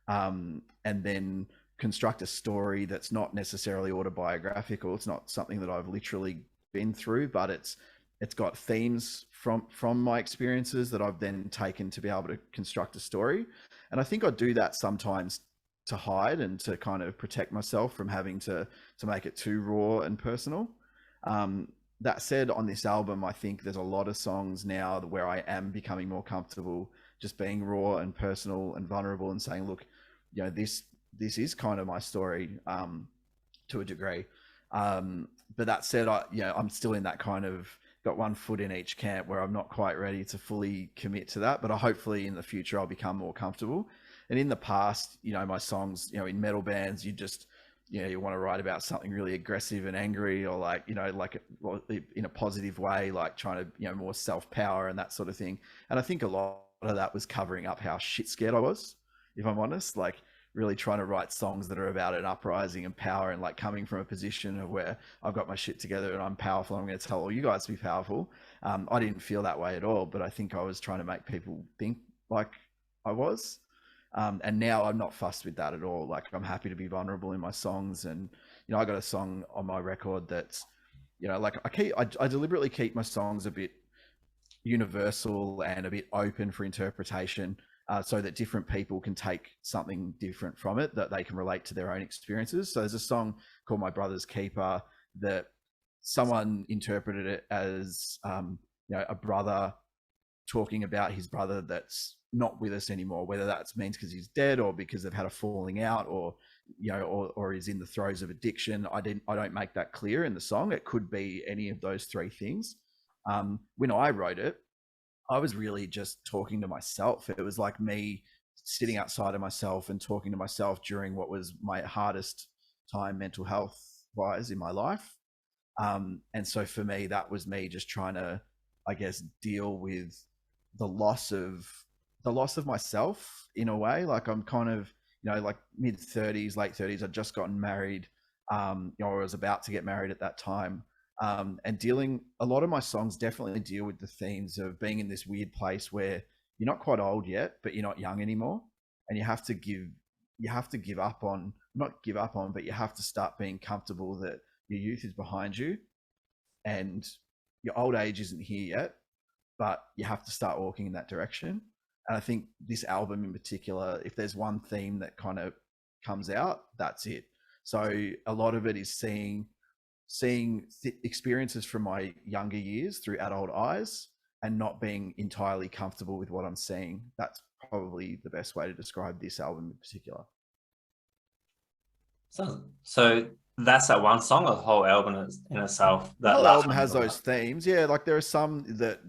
S2: and then construct a story that's not necessarily autobiographical. It's not something that I've literally been through, but it's got themes from my experiences that I've then taken to be able to construct a story. And I think I do that sometimes to hide and to kind of protect myself from having to make it too raw and personal. That said, on this album, I think there's a lot of songs now where I am becoming more comfortable just being raw and personal and vulnerable and saying, look, you know, this is kind of my story, to a degree. But that said, I'm still in that kind of got one foot in each camp where I'm not quite ready to fully commit to that, but hopefully in the future I'll become more comfortable. And in the past, you know, my songs, you know, in metal bands, you want to write about something really aggressive and angry, or like, you know, like in a positive way, like trying to, you know, more self-power and that sort of thing. And I think a lot of that was covering up how shit scared I was, if I'm honest, like really trying to write songs that are about an uprising and power, and like coming from a position of where I've got my shit together and I'm powerful. I'm going to tell all you guys to be powerful. I didn't feel that way at all, but I think I was trying to make people think like I was. And now I'm not fussed with that at all. Like I'm happy to be vulnerable in my songs. And, you know, I got a song on my record that's, you know, like I deliberately keep my songs a bit universal and a bit open for interpretation, so that different people can take something different from it that they can relate to their own experiences. So there's a song called My Brother's Keeper that someone interpreted it as, you know, a brother talking about his brother that's not with us anymore, whether that means because he's dead or because they've had a falling out, or, you know, or is in the throes of addiction. I don't make that clear in the song. It could be any of those three things. When I wrote it, I was really just talking to myself. It was like me sitting outside of myself and talking to myself during what was my hardest time mental health wise in my life. And so for me, that was me just trying to, I guess, deal with the loss of myself in a way. Like I'm kind of, you know, like mid 30s, late 30s. I'd just gotten married, you know, I was about to get married at that time. And a lot of my songs definitely deal with the themes of being in this weird place where you're not quite old yet, but you're not young anymore. And you have to give up on, not give up on, but you have to start being comfortable that your youth is behind you and your old age isn't here yet, but you have to start walking in that direction. And I think this album in particular, if there's one theme that kind of comes out, that's it. So a lot of it is seeing experiences from my younger years through adult eyes and not being entirely comfortable with what I'm seeing. That's probably the best way to describe this album in particular.
S1: So that's that one song, or the whole album in itself?
S2: The whole album has those themes. Yeah, like there are some that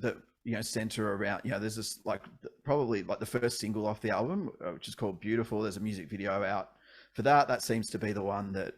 S2: you know center around. You know, there's this like probably like the first single off the album, which is called Beautiful. There's a music video out for that. That seems to be the one that,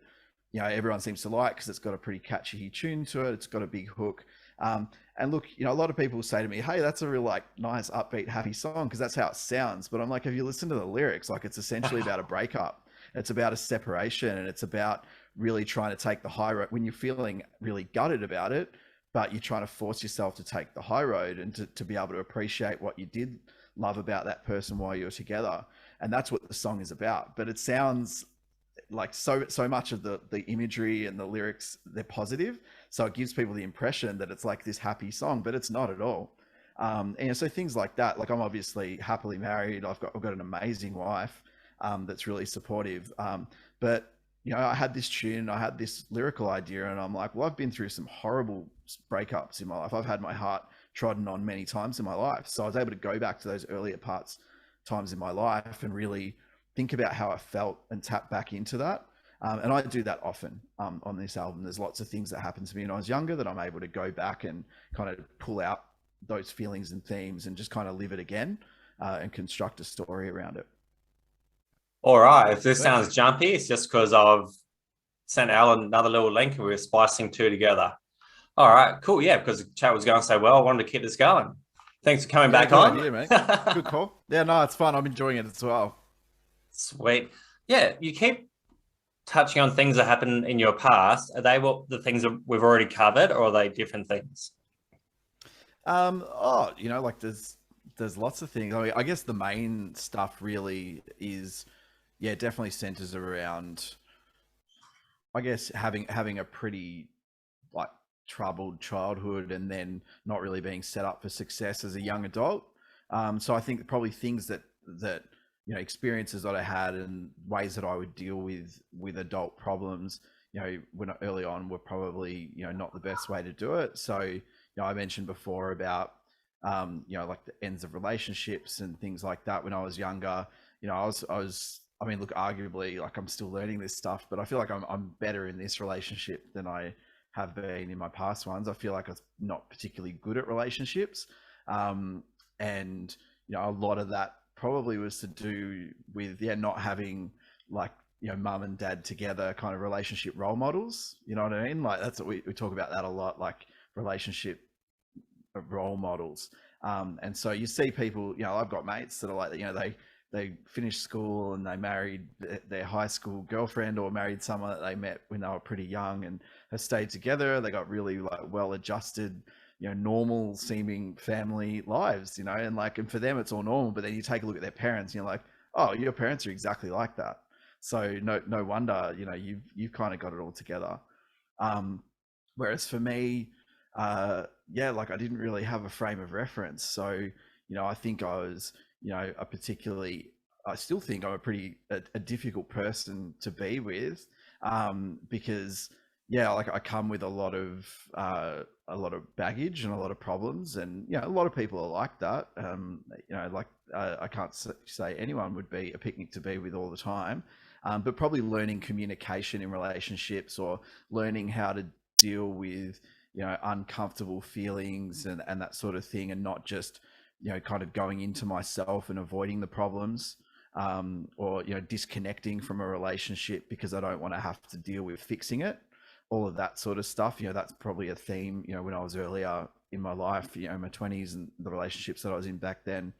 S2: you know, everyone seems to like because it's got a pretty catchy tune to it. It's got a big hook. And look, you know, a lot of people say to me, hey, that's a real like nice, upbeat, happy song because that's how it sounds. But I'm like, if you listen to the lyrics, like it's essentially about a breakup. It's about a separation, and it's about really trying to take the high road when you're feeling really gutted about it, but you're trying to force yourself to take the high road and to be able to appreciate what you did love about that person while you're together. And that's what the song is about. But it sounds like so much of the imagery and the lyrics, they're positive, so it gives people the impression that it's like this happy song, but it's not at all. And so things like that, like I'm obviously happily married, I've got an amazing wife that's really supportive, but I had this tune, I had this lyrical idea, and I'm like, well, I've been through some horrible breakups in my life, I've had my heart trodden on many times in my life, so I was able to go back to those earlier times in my life and really think about how I felt and tap back into that. And I do that often on this album. There's lots of things that happened to me when I was younger that I'm able to go back and kind of pull out those feelings and themes and just kind of live it again and construct a story around it.
S1: All right. If this
S2: But
S1: sounds jumpy, it's just because I've sent Alan another little link and we're spicing two together. All right, cool. Yeah, because the chat was going so well, I wanted to keep this going. Thanks for coming back
S2: good
S1: on.
S2: idea, mate. Good call. Yeah, no, it's fun. I'm enjoying it as well.
S1: Sweet. Yeah, you keep touching on things that happened in your past. Are they what the things that we've already covered, or are they different things?
S2: Like there's lots of things. I mean, I guess the main stuff really is, yeah, definitely centers around, I guess, having a pretty like troubled childhood and then not really being set up for success as a young adult. So I think probably things that experiences that I had and ways that I would deal with adult problems, when early on were probably not the best way to do it. So I mentioned before about like the ends of relationships and things like that when I was younger. I mean, look, arguably, like I'm still learning this stuff, but I feel like I'm better in this relationship than I have been in my past ones. I feel like I was not particularly good at relationships, and a lot of that probably was to do with not having like mum and dad together kind of relationship role models. You know what I mean? Like that's what we talk about that a lot, like relationship role models. And so you see people, I've got mates that are like, they finished school and they married their high school girlfriend or married someone that they met when they were pretty young and have stayed together. They got really like well adjusted, normal seeming family lives, and for them it's all normal. But then you take a look at their parents and you're like, oh, your parents are exactly like that. So no wonder, you've kind of got it all together. Whereas for me, like I didn't really have a frame of reference. So, I think I was, I still think I'm a difficult person to be with, because like I come with a lot of baggage and a lot of problems, and a lot of people are like that. I can't say anyone would be a picnic to be with all the time, but probably learning communication in relationships or learning how to deal with uncomfortable feelings and that sort of thing, and not just kind of going into myself and avoiding the problems, or disconnecting from a relationship because I don't want to have to deal with fixing it. All of that sort of stuff, that's probably a theme when I was earlier in my life, in my 20s, and the relationships that I was in back then.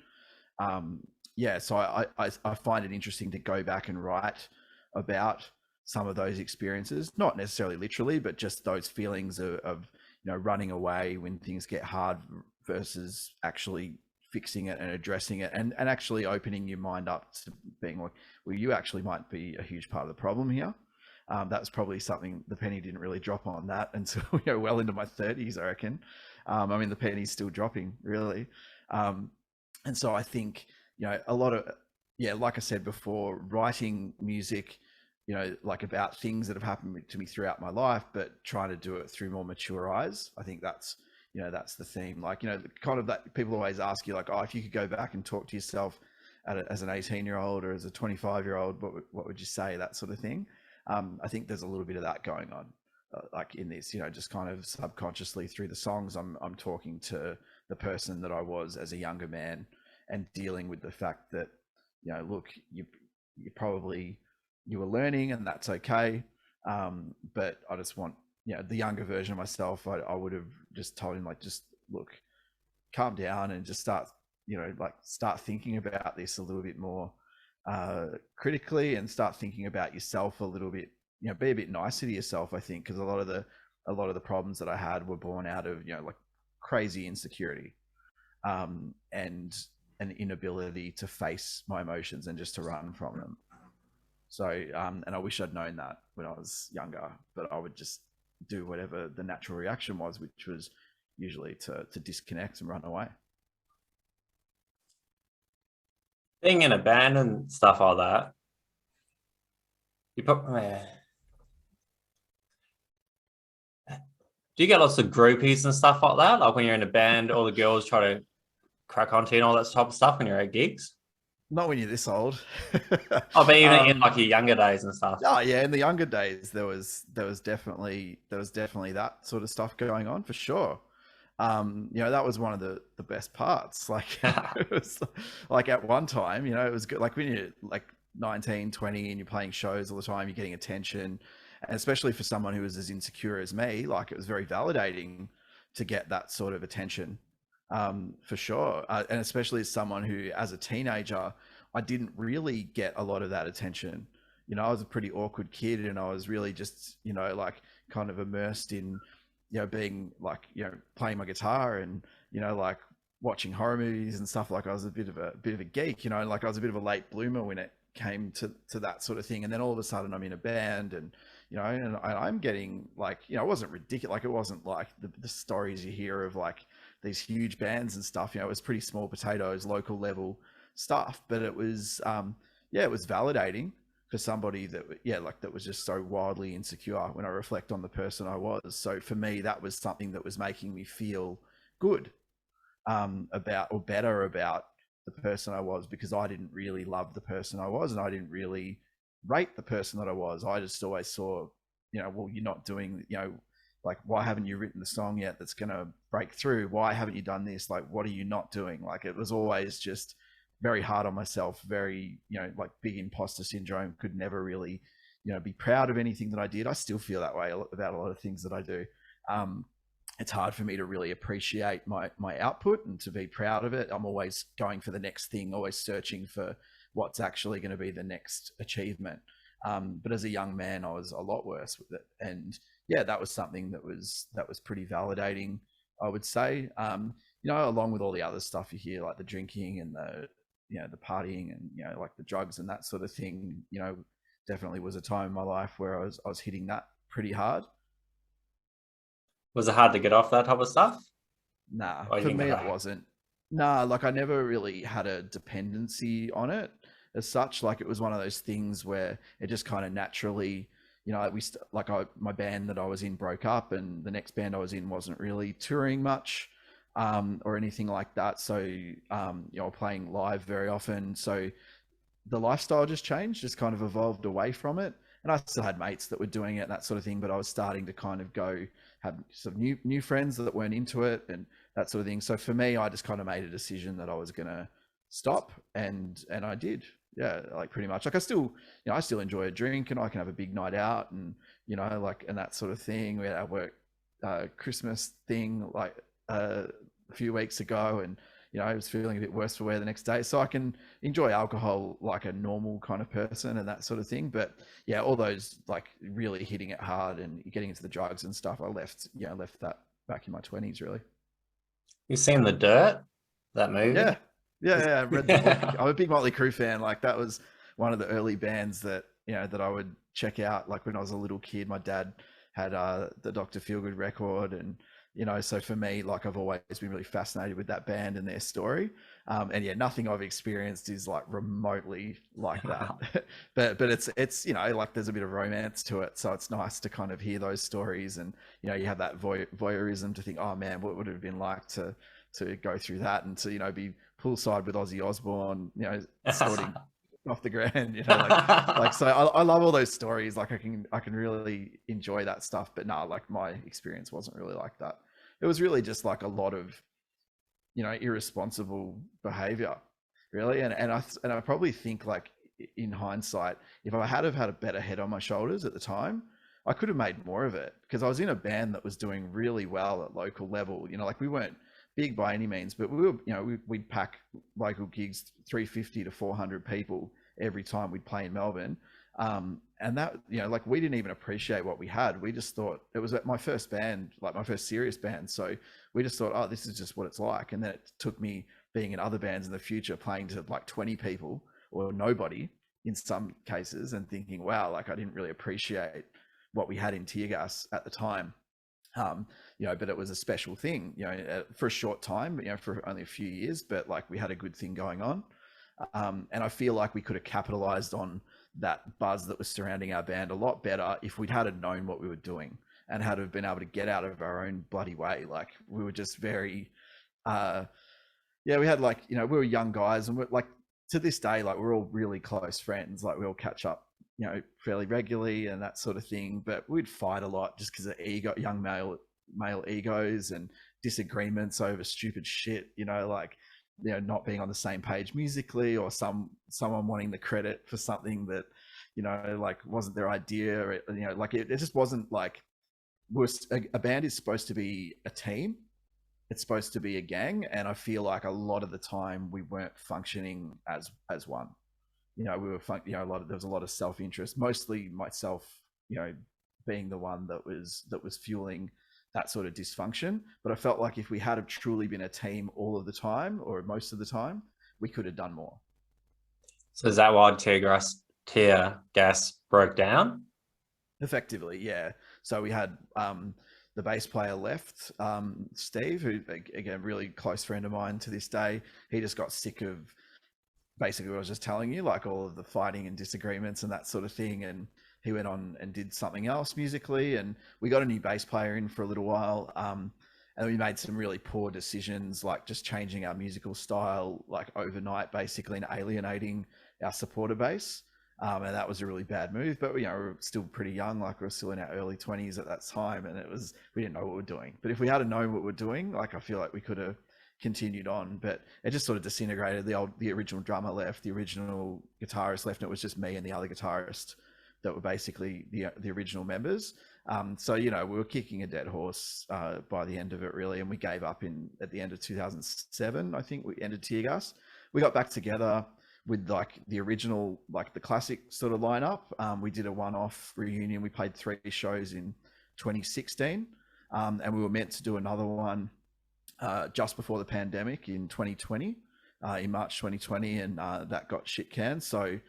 S2: So I find it interesting to go back and write about some of those experiences, not necessarily literally, but just those feelings of running away when things get hard versus actually fixing it and addressing it, and actually opening your mind up to being like, well, you actually might be a huge part of the problem here. That's probably something the penny didn't really drop on that until well into my 30s, I reckon. I mean, the penny's still dropping, really. And so I think a lot of, like I said before, writing music like about things that have happened to me throughout my life, but trying to do it through more mature eyes. I think that's that's the theme. Like kind of that people always ask you like, oh, if you could go back and talk to yourself as an 18-year-old or as a 25-year-old, what would you say? That sort of thing. I think there's a little bit of that going on, like in this, just kind of subconsciously through the songs, I'm talking to the person that I was as a younger man and dealing with the fact that, look, you probably, you were learning and that's okay. But I just want, the younger version of myself, I would have just told him like, just look, calm down and just start, start thinking about this a little bit more critically, and start thinking about yourself a little bit, be a bit nicer to yourself, I think, because a lot of the a lot of the problems that I had were born out of, like crazy insecurity, and an inability to face my emotions and just to run from them. So, and I wish I'd known that when I was younger, but I would just do whatever the natural reaction was, which was usually to disconnect and run away.
S1: Being in a band and stuff like that, you probably do you get lots of groupies and stuff like that? Like when you're in a band, all the girls try to crack onto you and all that type of stuff when you're at gigs?
S2: Not when you're this old.
S1: Oh, but even in like your younger days and stuff.
S2: Oh yeah, in the younger days there was definitely that sort of stuff going on for sure. That was one of the best parts. Like it was like at one time, it was good. Like when you're like 19, 20 and you're playing shows all the time, you're getting attention. And especially for someone who was as insecure as me, like it was very validating to get that sort of attention, for sure. And especially as someone who, as a teenager, I didn't really get a lot of that attention. I was a pretty awkward kid, and I was really just, like kind of immersed in, being like, playing my guitar and, like watching horror movies and stuff. Like I was a bit of a geek, like I was a bit of a late bloomer when it came to that sort of thing. And then all of a sudden I'm in a band, and and I'm getting like, it wasn't ridiculous. Like it wasn't like the stories you hear of like these huge bands and stuff. It was pretty small potatoes, local level stuff. But it was, it was validating for somebody that, like that was just so wildly insecure when I reflect on the person I was. So for me, that was something that was making me feel good, about, or better about the person I was, because I didn't really love the person I was, and I didn't really rate the person that I was. I just always saw, well, you're not doing, like, why haven't you written the song yet that's going to break through? Why haven't you done this? Like, what are you not doing? Like, it was always just very hard on myself, very, like big imposter syndrome, could never really, be proud of anything that I did. I still feel that way about a lot of things that I do. It's hard for me to really appreciate my output and to be proud of it. I'm always going for the next thing, always searching for what's actually going to be the next achievement. But as a young man, I was a lot worse with it. And yeah, that was something that was pretty validating, I would say. Along with all the other stuff you hear, like the drinking and the partying and, like the drugs and that sort of thing, definitely was a time in my life where I was hitting that pretty hard.
S1: Was it hard to get off that type of stuff?
S2: Nah, for me it wasn't. Nah, like I never really had a dependency on it as such. Like it was one of those things where it just kind of naturally, my band that I was in broke up, and the next band I was in wasn't really touring much, or anything like that. So, playing live very often. So the lifestyle just changed, just kind of evolved away from it. And I still had mates that were doing it, that sort of thing, but I was starting to kind of have sort of new friends that weren't into it and that sort of thing. So for me, I just kind of made a decision that I was going to stop, and I did. Yeah, like pretty much. Like I still, I still enjoy a drink, and I can have a big night out, and and that sort of thing. We had our work Christmas thing like a few weeks ago, and I was feeling a bit worse for wear the next day. So I can enjoy alcohol like a normal kind of person and that sort of thing. But yeah, all those like really hitting it hard and getting into the drugs and stuff, I left that back in my 20s, really.
S1: You seen The Dirt, that movie?
S2: Yeah. I read the book. I'm a big Motley Crue fan. Like that was one of the early bands that, that I would check out. Like when I was a little kid, my dad had the Dr. Feelgood record, and so for me, like I've always been really fascinated with that band and their story. And yeah, nothing I've experienced is like remotely like that. but it's like there's a bit of romance to it, so it's nice to kind of hear those stories, and you have that voyeurism to think, oh man, what would it have been like to go through that, and to be poolside with Ozzy Osbourne, snorting off the ground, like so I love all those stories. Like I can really enjoy that stuff. But no, like my experience wasn't really like that. It was really just like a lot of irresponsible behavior, really. And I probably think, like, in hindsight, if I had have had a better head on my shoulders at the time, I could have made more of it, because I was in a band that was doing really well at local level. Like we weren't big by any means, but we were, we'd pack local gigs, 350 to 400 people every time we'd play in Melbourne. And that, like we didn't even appreciate what we had. We just thought it was my first band, like my first serious band. So we just thought, oh, this is just what it's like. And then it took me being in other bands in the future, playing to like 20 people or nobody in some cases, and thinking, wow, like I didn't really appreciate what we had in Tear Gas at the time. But it was a special thing, for a short time, for only a few years, but like we had a good thing going on. And I feel like we could have capitalized on that buzz that was surrounding our band a lot better if we'd had known what we were doing and had have been able to get out of our own bloody way. Like we were just very, we had like, we were young guys, and we're like, to this day, like we're all really close friends. Like we all catch up, fairly regularly and that sort of thing. But we'd fight a lot just because of young male egos and disagreements over stupid shit. Like not being on the same page musically, or someone wanting the credit for something that like wasn't their idea. Or, like it just wasn't like a band is supposed to be a team. It's supposed to be a gang, and I feel like a lot of the time we weren't functioning as one. We were there was a lot of self-interest, mostly myself, being the one that was fueling that sort of dysfunction. But I felt like if we had have truly been a team all of the time, or most of the time, we could have done more.
S1: So is that why Tear Gas broke down?
S2: Effectively, yeah. So we had the bass player left, Steve, who again, really close friend of mine to this day. He just got sick of basically what I was just telling you, like all of the fighting and disagreements and that sort of thing. And he went on and did something else musically, and we got a new bass player in for a little while. And we made some really poor decisions, like just changing our musical style, like overnight, basically, and alienating our supporter base. And that was a really bad move. But we were still pretty young, like we were still in our early 20s at that time, and we didn't know what we were doing. But if we had known what we were doing, like I feel like we could have continued on. But it just sort of disintegrated. The original drummer left, the original guitarist left, and it was just me and the other guitarist that were basically the original members. So we were kicking a dead horse by the end of it, really, and we gave up at the end of 2007. I think we ended Tear Gas. We got back together with like the original, like the classic sort of lineup. We did a one-off reunion. We played 3 shows in 2016, and we were meant to do another one just before the pandemic in 2020, in March 2020, and that got shit canned. So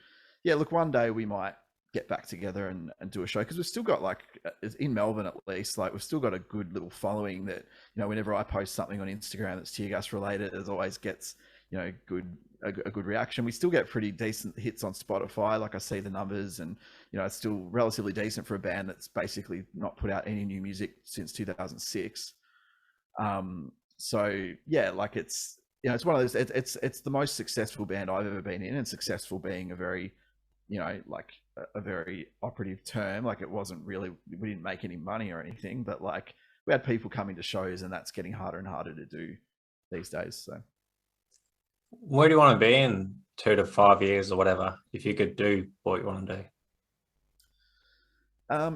S2: yeah, look, one day we might get back together and do a show, because we've still got, like, in Melbourne at least, like we've still got a good little following that, whenever I post something on Instagram that's Tear Gas related, it always gets, a good reaction. We still get pretty decent hits on Spotify. Like I see the numbers, and it's still relatively decent for a band that's basically not put out any new music since 2006. So yeah, like it's one of those. It's the most successful band I've ever been in, and successful being a very, like a very operative term. Like it wasn't really, we didn't make any money or anything, but like we had people coming to shows, and that's getting harder and harder to do these days. So.
S1: Where do you want to be in 2 to 5 years or whatever, if you could do what you want to do?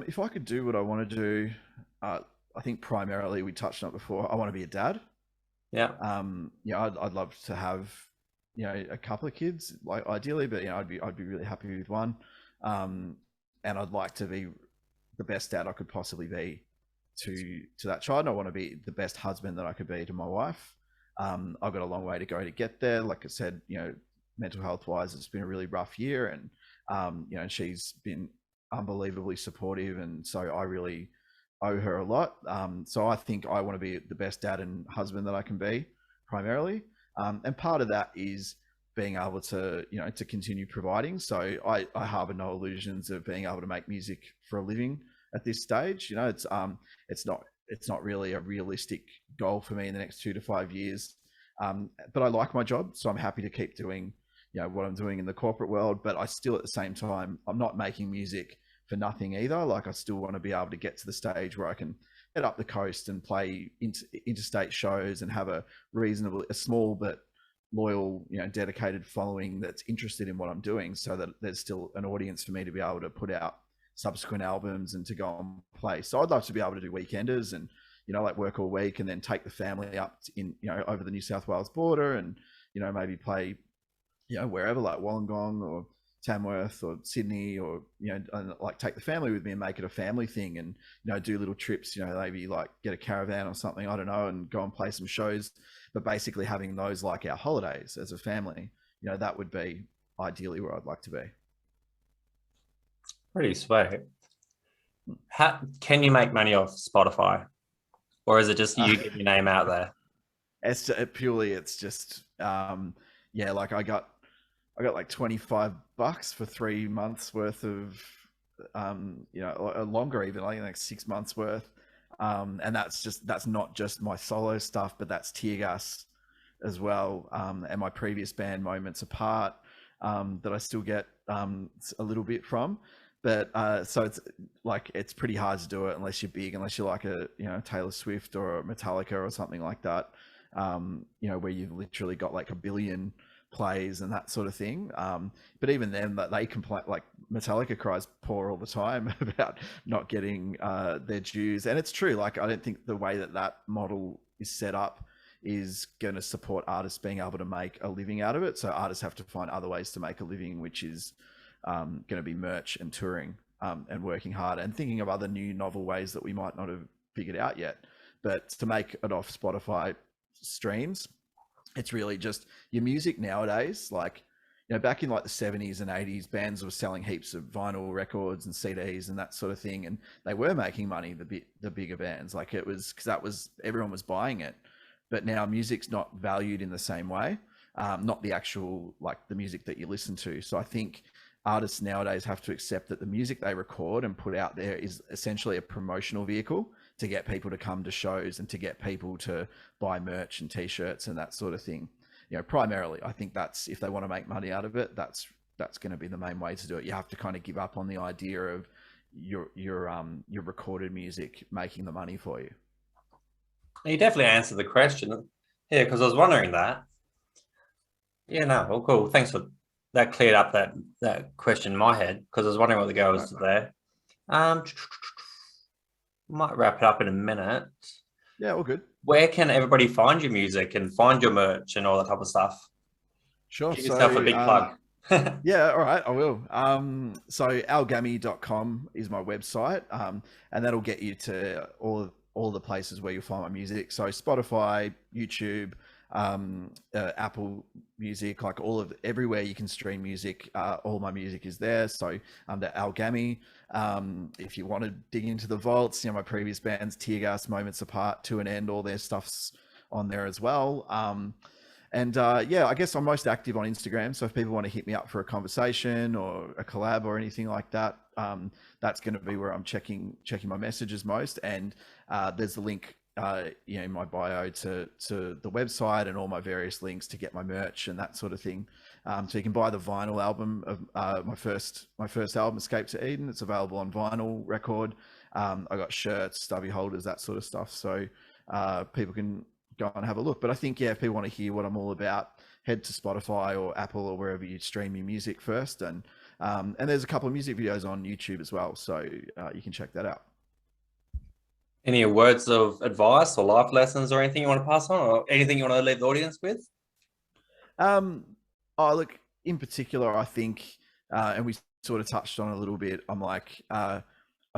S2: If I could do what I want to do, I think primarily, we touched on it before, I want to be a dad.
S1: Yeah.
S2: I'd love to have, a couple of kids, like ideally, but I'd be really happy with one. And I'd like to be the best dad I could possibly be to that child. And I want to be the best husband that I could be to my wife. I've got a long way to go to get there. Like I said, mental health wise, it's been a really rough year, and and she's been unbelievably supportive, and so I really owe her a lot. So I think I want to be the best dad and husband that I can be, primarily. And part of that is being able to, to continue providing. So I harbor no illusions of being able to make music for a living at this stage. It's not really a realistic goal for me in the next 2 to 5 years. But I like my job, so I'm happy to keep doing, what I'm doing in the corporate world. But I still, at the same time, I'm not making music for nothing either. Like I still want to be able to get to the stage where I can head up the coast and play interstate shows and have a small but loyal, dedicated following that's interested in what I'm doing, so that there's still an audience for me to be able to put out subsequent albums and to go and play. So I'd love to be able to do weekenders and, like work all week, and then take the family up in, over the New South Wales border, and, maybe play, wherever, like Wollongong or Tamworth or Sydney, or and, like, take the family with me and make it a family thing, and do little trips, maybe like get a caravan or something, I don't know, and go and play some shows. But basically having those like our holidays as a family, that would be ideally where I'd like to be.
S1: Pretty sweet. How can you make money off Spotify, or is it just you get your name out there?
S2: It's just yeah, like I got like $25 for 3 months worth of or longer, even like 6 months worth. And that's not just my solo stuff, but that's Tear Gas as well, and my previous band Moments Apart, that I still get a little bit from. But so it's pretty hard to do it unless you're big, unless you're like a Taylor Swift or a Metallica or something like that, where you've literally got like a billion plays and that sort of thing. But even then, that they complain, like Metallica cries poor all the time about not getting their dues. And it's true. Like, I don't think the way that model is set up is going to support artists being able to make a living out of it. So artists have to find other ways to make a living, which is going to be merch and touring, and working hard and thinking of other new novel ways that we might not have figured out yet. But to make it off Spotify streams, it's really just your music nowadays. Like, back in like the 70s and 80s, bands were selling heaps of vinyl records and CDs and that sort of thing, and they were making money, the bigger bands. Like, it was because everyone was buying it. But now music's not valued in the same way, not the actual, like, the music that you listen to. So I think artists nowadays have to accept that the music they record and put out there is essentially a promotional vehicle to get people to come to shows and to get people to buy merch and t-shirts and that sort of thing. Primarily, I think that's, if they want to make money out of it, that's going to be the main way to do it. You have to kind of give up on the idea of your recorded music making the money for you.
S1: You definitely answered the question. Yeah, because I was wondering that. Yeah, no, well, cool. Thanks for that. Cleared up that question in my head, because I was wondering what the goal was there. Might wrap it up in a minute.
S2: Yeah, all good.
S1: Where can everybody find your music and find your merch and all that type of stuff?
S2: Sure.
S1: Give yourself a big plug.
S2: Yeah, all right, I will. So algammie.com is my website, and that'll get you to all the places where you'll find my music. So Spotify, YouTube, Apple Music, like everywhere you can stream music, all my music is there. So under Gammie. If you want to dig into the vaults, my previous bands, Tear Gas, Moments Apart, To an End, all their stuff's on there as well. And yeah, I guess I'm most active on Instagram. So if people want to hit me up for a conversation or a collab or anything like that, that's going to be where I'm checking my messages most. And there's the link, in my bio to the website and all my various links to get my merch and that sort of thing. So you can buy the vinyl album of my first album, Escape to Eden. It's available on vinyl record. I got shirts, stubby holders, that sort of stuff. So people can go and have a look. But I think, if people want to hear what I'm all about, head to Spotify or Apple or wherever you stream your music first. And there's a couple of music videos on YouTube as well, so you can check that out.
S1: Any words of advice or life lessons or anything you want to pass on, or anything you want to leave the audience with?
S2: Look, in particular, I think, and we sort of touched on it a little bit, I'm like, I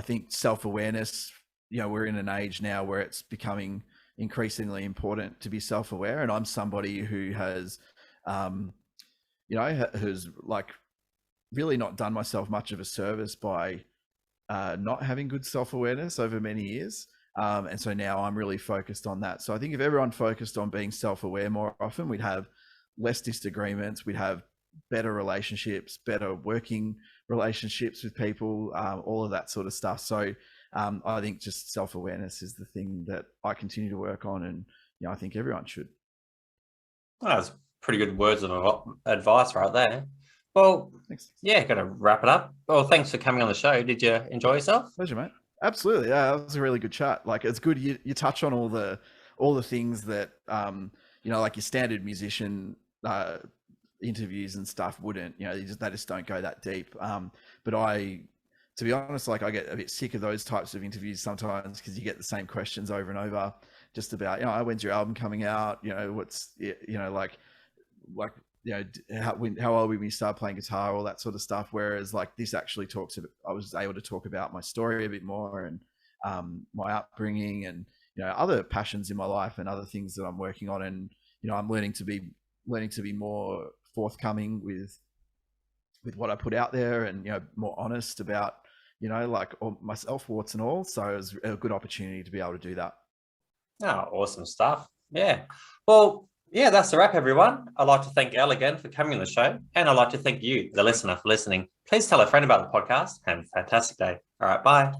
S2: think self-awareness, we're in an age now where it's becoming increasingly important to be self-aware. And I'm somebody who has, who's like really not done myself much of a service by not having good self-awareness over many years. And so now I'm really focused on that. So I think if everyone focused on being self-aware more often, we'd have less disagreements, we'd have better relationships, better working relationships with people, all of that sort of stuff. So I think just self-awareness is the thing that I continue to work on, and I think everyone should.
S1: Well, that's pretty good words of advice right there. Well, thanks. Yeah, going to wrap it up. Well, thanks for coming on the show. Did you enjoy yourself?
S2: Pleasure, mate. Absolutely. Yeah, that was a really good chat. Like, it's good you touch on all the things that like your standard musician interviews and stuff wouldn't. They just don't go that deep. But to be honest, like, I get a bit sick of those types of interviews sometimes, because you get the same questions over and over, just about, when's your album coming out? What's, like how old we started playing guitar, all that sort of stuff. Whereas like this actually I was able to talk about my story a bit more, and my upbringing, and other passions in my life and other things that I'm working on. And I'm learning to be more forthcoming with what I put out there, and more honest about like all myself, warts and all. So it was a good opportunity to be able to do that.
S1: Oh, awesome stuff. Yeah. Well, yeah, that's a wrap, everyone. I'd like to thank Elle again for coming on the show. And I'd like to thank you, the listener, for listening. Please tell a friend about the podcast. Have a fantastic day. All right. Bye.